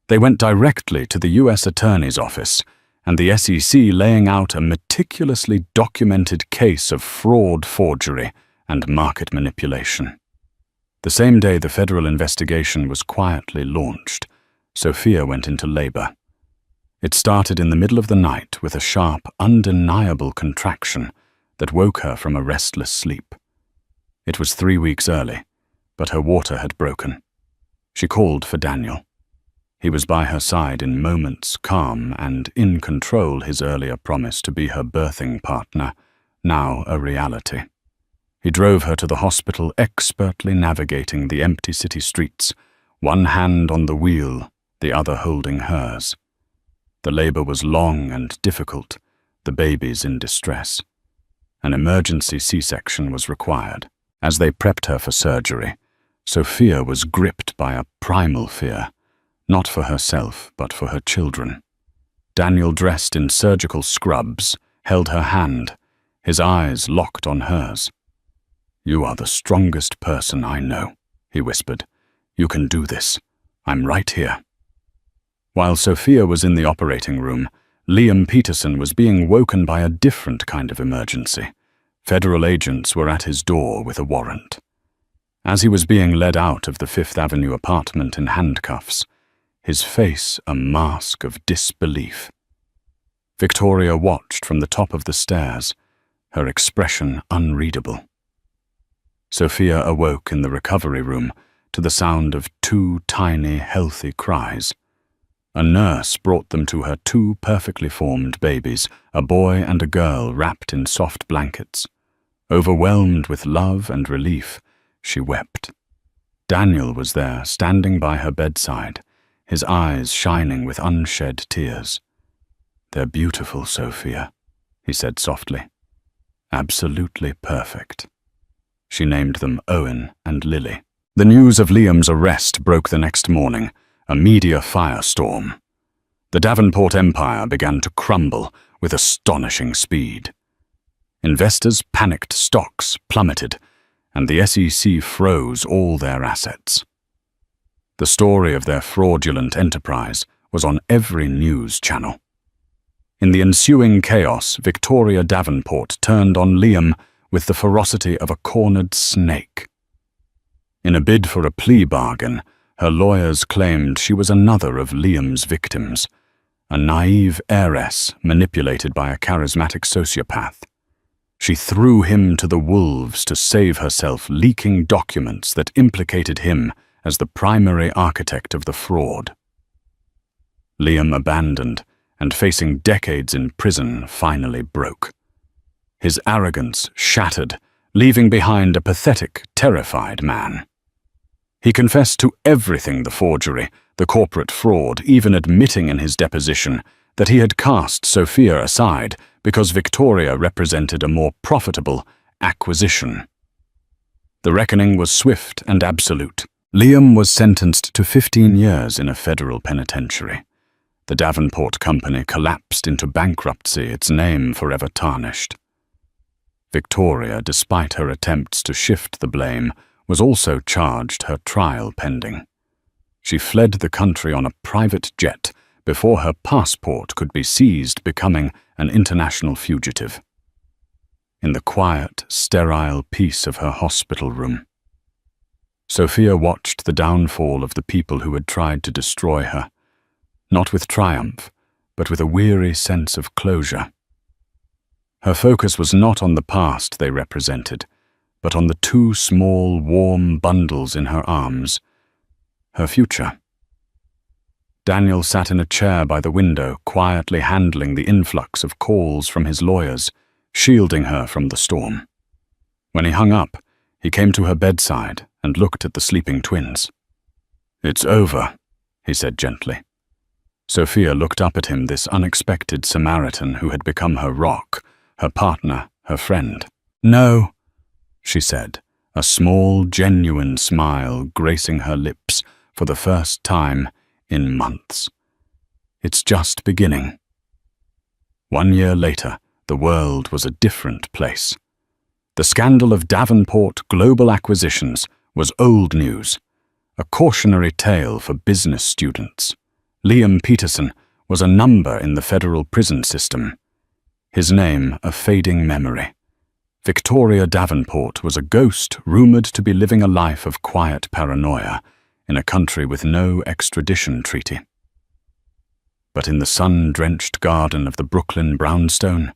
B: They went directly to the U.S. Attorney's Office and the SEC, laying out a meticulously documented case of fraud, forgery, and market manipulation. The same day the federal investigation was quietly launched, Sophia went into labor. It started in the middle of the night with a sharp, undeniable contraction that woke her from a restless sleep. It was 3 weeks early, but her water had broken. She called for Daniel. He was by her side in moments, calm and in control, his earlier promise to be her birthing partner, now a reality. He drove her to the hospital, expertly navigating the empty city streets, one hand on the wheel, the other holding hers. The labor was long and difficult, the babies in distress. An emergency C-section was required. As they prepped her for surgery, Sophia was gripped by a primal fear, not for herself, but for her children. Daniel, dressed in surgical scrubs, held her hand, his eyes locked on hers. "You are the strongest person I know," he whispered. "You can do this. I'm right here." While Sophia was in the operating room, Liam Peterson was being woken by a different kind of emergency. Federal agents were at his door with a warrant. As he was being led out of the Fifth Avenue apartment in handcuffs, his face a mask of disbelief. Victoria watched from the top of the stairs, her expression unreadable. Sophia awoke in the recovery room to the sound of 2 tiny, healthy cries. A nurse brought them to her 2 perfectly formed babies, a boy and a girl wrapped in soft blankets. Overwhelmed with love and relief, she wept. Daniel was there, standing by her bedside, his eyes shining with unshed tears. "They're beautiful, Sophia," he said softly. "Absolutely perfect." She named them Owen and Lily. The news of Liam's arrest broke the next morning, a media firestorm. The Davenport empire began to crumble with astonishing speed. Investors panicked, stocks plummeted, and the SEC froze all their assets. The story of their fraudulent enterprise was on every news channel. In the ensuing chaos, Victoria Davenport turned on Liam with the ferocity of a cornered snake. In a bid for a plea bargain, her lawyers claimed she was another of Liam's victims, a naive heiress manipulated by a charismatic sociopath. She threw him to the wolves to save herself, leaking documents that implicated him as the primary architect of the fraud. Liam, abandoned and facing decades in prison, finally broke. His arrogance shattered, leaving behind a pathetic, terrified man. He confessed to everything: the forgery, the corporate fraud, even admitting in his deposition that he had cast Sophia aside because Victoria represented a more profitable acquisition. The reckoning was swift and absolute. Liam was sentenced to 15 years in a federal penitentiary. The Davenport company collapsed into bankruptcy, its name forever tarnished. Victoria, despite her attempts to shift the blame, was also charged, her trial pending. She fled the country on a private jet before her passport could be seized, becoming an international fugitive. In the quiet, sterile peace of her hospital room, Sophia watched the downfall of the people who had tried to destroy her, not with triumph, but with a weary sense of closure. Her focus was not on the past they represented, but on the two small, warm bundles in her arms. Her future. Daniel sat in a chair by the window, quietly handling the influx of calls from his lawyers, shielding her from the storm. When he hung up, he came to her bedside and looked at the sleeping twins. "It's over," he said gently. Sophia looked up at him, this unexpected Samaritan who had become her rock, her partner, her friend. "No," she said, a small, genuine smile gracing her lips for the first time in months. "It's just beginning." 1 year later, the world was a different place. The scandal of Davenport Global Acquisitions was old news, a cautionary tale for business students. Liam Peterson was a number in the federal prison system. His name a fading memory. Victoria Davenport was a ghost rumored to be living a life of quiet paranoia in a country with no extradition treaty. But in the sun-drenched garden of the Brooklyn brownstone,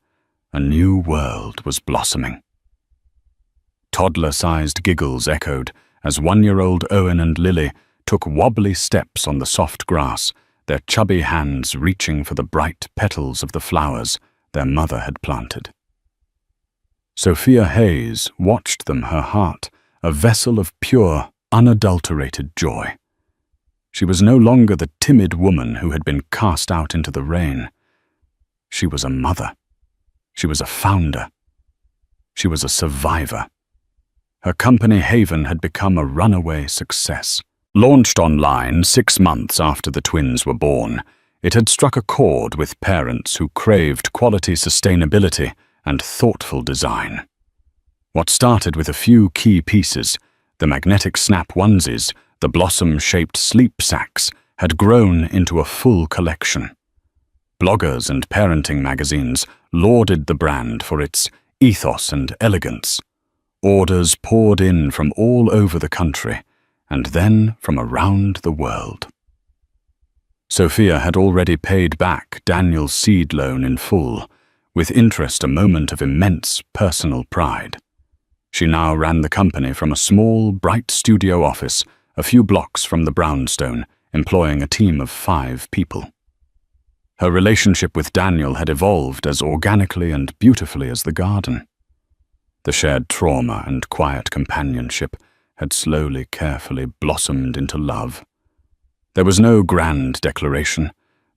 B: a new world was blossoming. Toddler-sized giggles echoed as 1-year-old Owen and Lily took wobbly steps on the soft grass, their chubby hands reaching for the bright petals of the flowers their mother had planted. Sophia Hayes watched them, her heart a vessel of pure, unadulterated joy. She was no longer the timid woman who had been cast out into the rain. She was a mother. She was a founder. She was a survivor. Her company Haven had become a runaway success. Launched online 6 months after the twins were born, it had struck a chord with parents who craved quality sustainability and thoughtful design. What started with a few key pieces, the magnetic snap onesies, the blossom-shaped sleep sacks, had grown into a full collection. Bloggers and parenting magazines lauded the brand for its ethos and elegance. Orders poured in from all over the country, and then from around the world. Sophia had already paid back Daniel's seed loan in full, with interest a moment of immense personal pride. She now ran the company from a small, bright studio office a few blocks from the brownstone, employing a team of 5 people. Her relationship with Daniel had evolved as organically and beautifully as the garden. The shared trauma and quiet companionship had slowly, carefully blossomed into love. There was no grand declaration,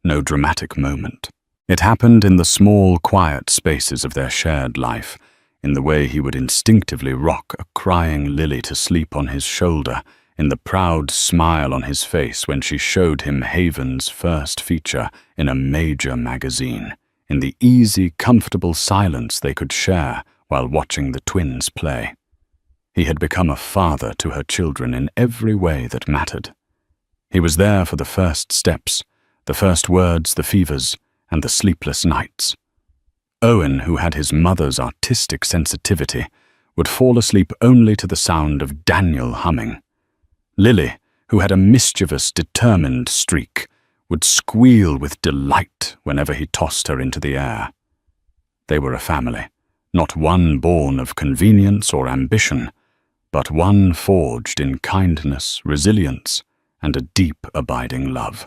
B: no dramatic moment. It happened in the small, quiet spaces of their shared life, in the way he would instinctively rock a crying Lily to sleep on his shoulder, in the proud smile on his face when she showed him Haven's first feature in a major magazine, in the easy, comfortable silence they could share while watching the twins play. He had become a father to her children in every way that mattered. He was there for the first steps, the first words, the fevers, and the sleepless nights. Owen, who had his mother's artistic sensitivity, would fall asleep only to the sound of Daniel humming. Lily, who had a mischievous, determined streak, would squeal with delight whenever he tossed her into the air. They were a family, not one born of convenience or ambition, but one forged in kindness, resilience, and a deep, abiding love.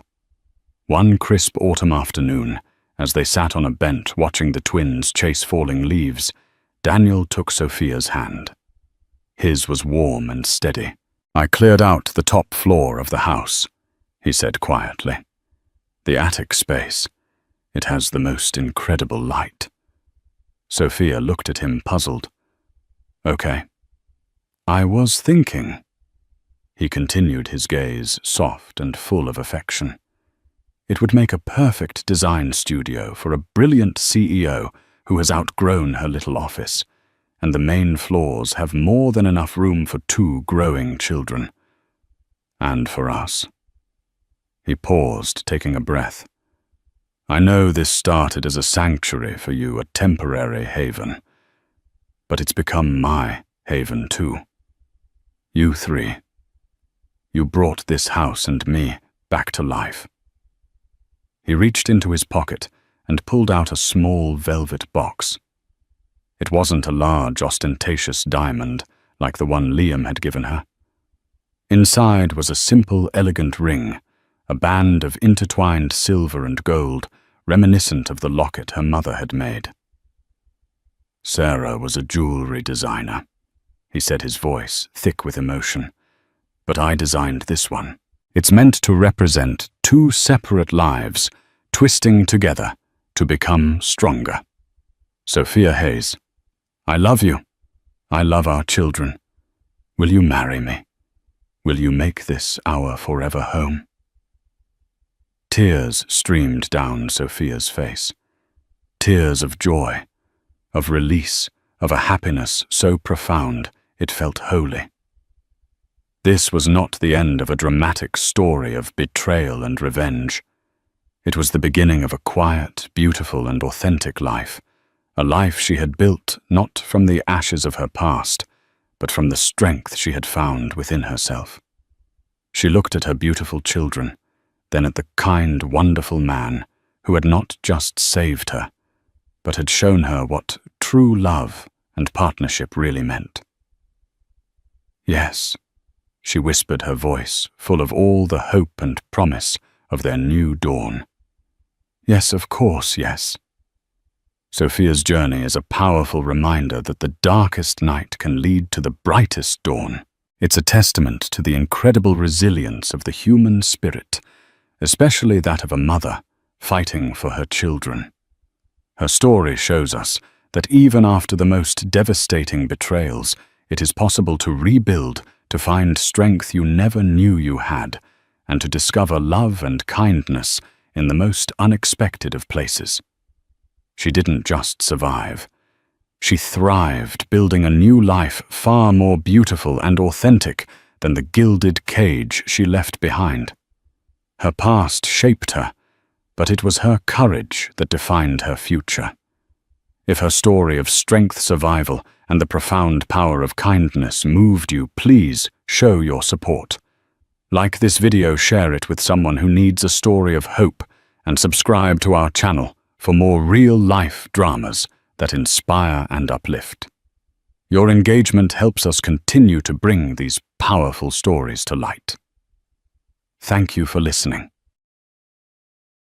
B: One crisp autumn afternoon, as they sat on a bench watching the twins chase falling leaves, Daniel took Sophia's hand. His was warm and steady. "I cleared out the top floor of the house," he said quietly. "The attic space. It has the most incredible light." Sophia looked at him, puzzled. "Okay." "I was thinking." He continued, his gaze soft and full of affection. "It would make a perfect design studio for a brilliant CEO who has outgrown her little office, and the main floors have more than enough room for 2 growing children. And for us." He paused, taking a breath. "I know this started as a sanctuary for you, a temporary haven, but it's become my haven too. You 3. You brought this house and me back to life." He reached into his pocket and pulled out a small velvet box. It wasn't a large, ostentatious diamond like the one Liam had given her. Inside was a simple, elegant ring, a band of intertwined silver and gold, reminiscent of the locket her mother had made. "Sarah was a jewelry designer," he said, his voice thick with emotion. "But I designed this one. It's meant to represent two separate lives, twisting together to become stronger. Sophia Hayes, I love you. I love our children. Will you marry me? Will you make this our forever home?" Tears streamed down Sophia's face. Tears of joy, of release, of a happiness so profound it felt holy. This was not the end of a dramatic story of betrayal and revenge. It was the beginning of a quiet, beautiful, and authentic life, a life she had built not from the ashes of her past, but from the strength she had found within herself. She looked at her beautiful children, then at the kind, wonderful man who had not just saved her, but had shown her what true love and partnership really meant. "Yes," she whispered, her voice full of all the hope and promise of their new dawn. "Yes, of course, yes." Sophia's journey is a powerful reminder that the darkest night can lead to the brightest dawn. It's a testament to the incredible resilience of the human spirit, especially that of a mother fighting for her children. Her story shows us that even after the most devastating betrayals, it is possible to rebuild, to find strength you never knew you had, and to discover love and kindness in the most unexpected of places. She didn't just survive. She thrived, building a new life far more beautiful and authentic than the gilded cage she left behind. Her past shaped her, but it was her courage that defined her future. If her story of strength, survival, and the profound power of kindness moved you, please show your support. Like this video, share it with someone who needs a story of hope, and subscribe to our channel for more real-life dramas that inspire and uplift. Your engagement helps us continue to bring these powerful stories to light. Thank you for listening.